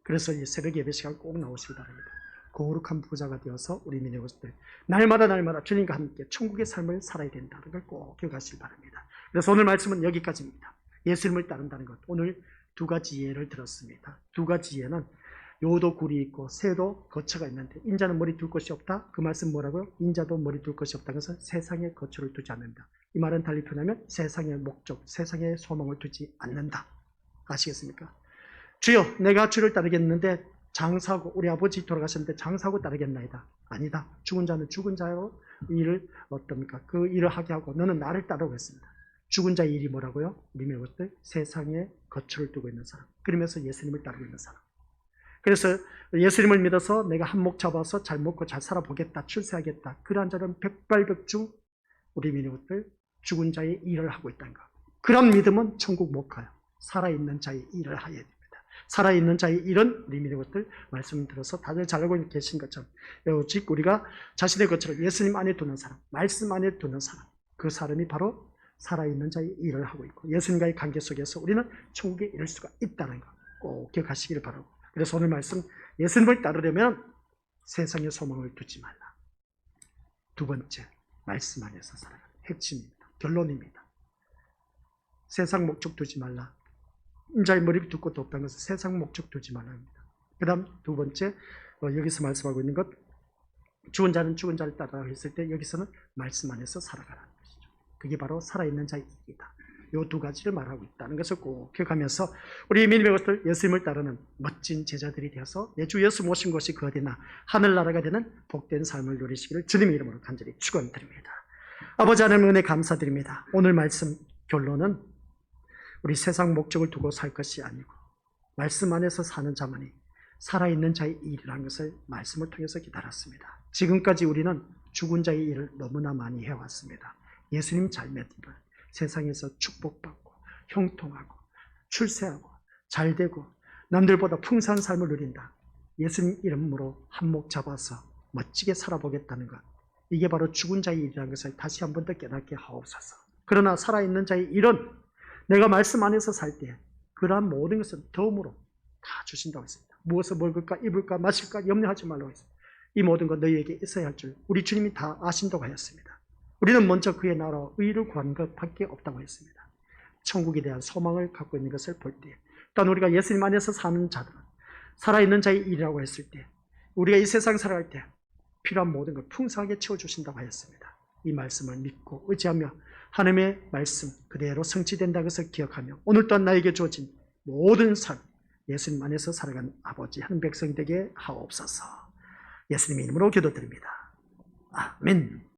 Speaker 1: 그래서 이 새벽 예배 시간 꼭 나오시기 바랍니다. 거룩한 부자가 되어서 우리 믿는 것들 날마다 주님과 함께 천국의 삶을 살아야 된다는 걸 꼭 기억하시기 바랍니다. 그래서 오늘 말씀은 여기까지입니다. 예수님을 따른다는 것. 오늘 두 가지 예를 들었습니다. 두 가지 예는 요도 굴이 있고 새도 거처가 있는데 인자는 머리 둘 곳이 없다. 그 말씀 뭐라고요? 인자도 머리 둘 곳이 없다는 것은 세상에 거처를 두지 않는다. 이 말은 달리 표현하면 세상의 목적, 세상의 소망을 두지 않는다. 아시겠습니까? 주여, 내가 주를 따르겠는데 장사하고, 우리 아버지 돌아가셨는데 장사하고 따르겠나이다. 아니다. 죽은 자는 죽은 자로 일을 어떻습니까? 그 일을 하게 하고 너는 나를 따르고 했습니다. 죽은 자의 일이 뭐라고요? 우리 것들 세상에 거처를 두고 있는 사람. 그러면서 예수님을 따르고 있는 사람. 그래서 예수님을 믿어서 내가 한몫 잡아서 잘 먹고 잘 살아보겠다, 출세하겠다. 그러한 자는 백발백중 우리 민족들 죽은 자의 일을 하고 있다는 것. 그런 믿음은 천국 못 가요. 살아있는 자의 일을 해야 됩니다. 살아있는 자의 일은 우리 민족들 말씀 들어서 다들 잘 알고 계신 것처럼 오직 우리가 자신의 것처럼 예수님 안에 두는 사람, 말씀 안에 두는 사람, 그 사람이 바로 살아있는 자의 일을 하고 있고 예수님과의 관계 속에서 우리는 천국에 이를 수가 있다는 것 꼭 기억하시기를 바라고, 그래서 오늘 말씀 예수님을 따르려면 세상의 소망을 두지 말라. 두 번째, 말씀 안에서 살아가는 핵심입니다. 결론입니다. 세상 목적 두지 말라. 인자의 머리 둘 것도 없다는 것은 세상 목적 두지 말라 합니다. 그 다음 두 번째, 여기서 말씀하고 있는 것, 죽은 자는 죽은 자를 따라 했을 때 여기서는 말씀 안에서 살아가라는 것이죠. 그게 바로 살아있는 자의 일이다. 이 두 가지를 말하고 있다는 것을 꼭 기억하면서 우리 믿음의 것들 예수님을 따르는 멋진 제자들이 되어서 내 주 예수 모신 곳이 그 어디나 하늘나라가 되는 복된 삶을 누리시기를 주님의 이름으로 간절히 축원드립니다. 아버지 하나님 은혜 감사드립니다. 오늘 말씀 결론은 우리 세상 목적을 두고 살 것이 아니고 말씀 안에서 사는 자만이 살아있는 자의 일이라는 것을 말씀을 통해서 깨달았습니다. 지금까지 우리는 죽은 자의 일을 너무나 많이 해왔습니다. 예수님 잘못을 세상에서 축복받고 형통하고 출세하고 잘되고 남들보다 풍성한 삶을 누린다. 예수님 이름으로 한몫 잡아서 멋지게 살아보겠다는 것. 이게 바로 죽은 자의 일이라는 것을 다시 한 번 더 깨닫게 하옵소서. 그러나 살아있는 자의 일은 내가 말씀 안에서 살 때 그러한 모든 것은 덤으로 다 주신다고 했습니다. 무엇을 먹을까 입을까 마실까 염려하지 말라고 했습니다. 이 모든 것 너희에게 있어야 할 줄 우리 주님이 다 아신다고 하였습니다. 우리는 먼저 그의 나라와 의를 구하는 것밖에 없다고 했습니다. 천국에 대한 소망을 갖고 있는 것을 볼 때, 또한 우리가 예수님 안에서 사는 자들은 살아있는 자의 일이라고 했을 때 우리가 이 세상 살아갈 때 필요한 모든 걸 풍성하게 채워주신다고 하였습니다. 이 말씀을 믿고 의지하며 하나님의 말씀 그대로 성취된다는 것을 기억하며 오늘 또한 나에게 주어진 모든 삶 예수님 안에서 살아가는 아버지 하는 백성 되게 하옵소서. 예수님의 이름으로 기도드립니다. 아멘.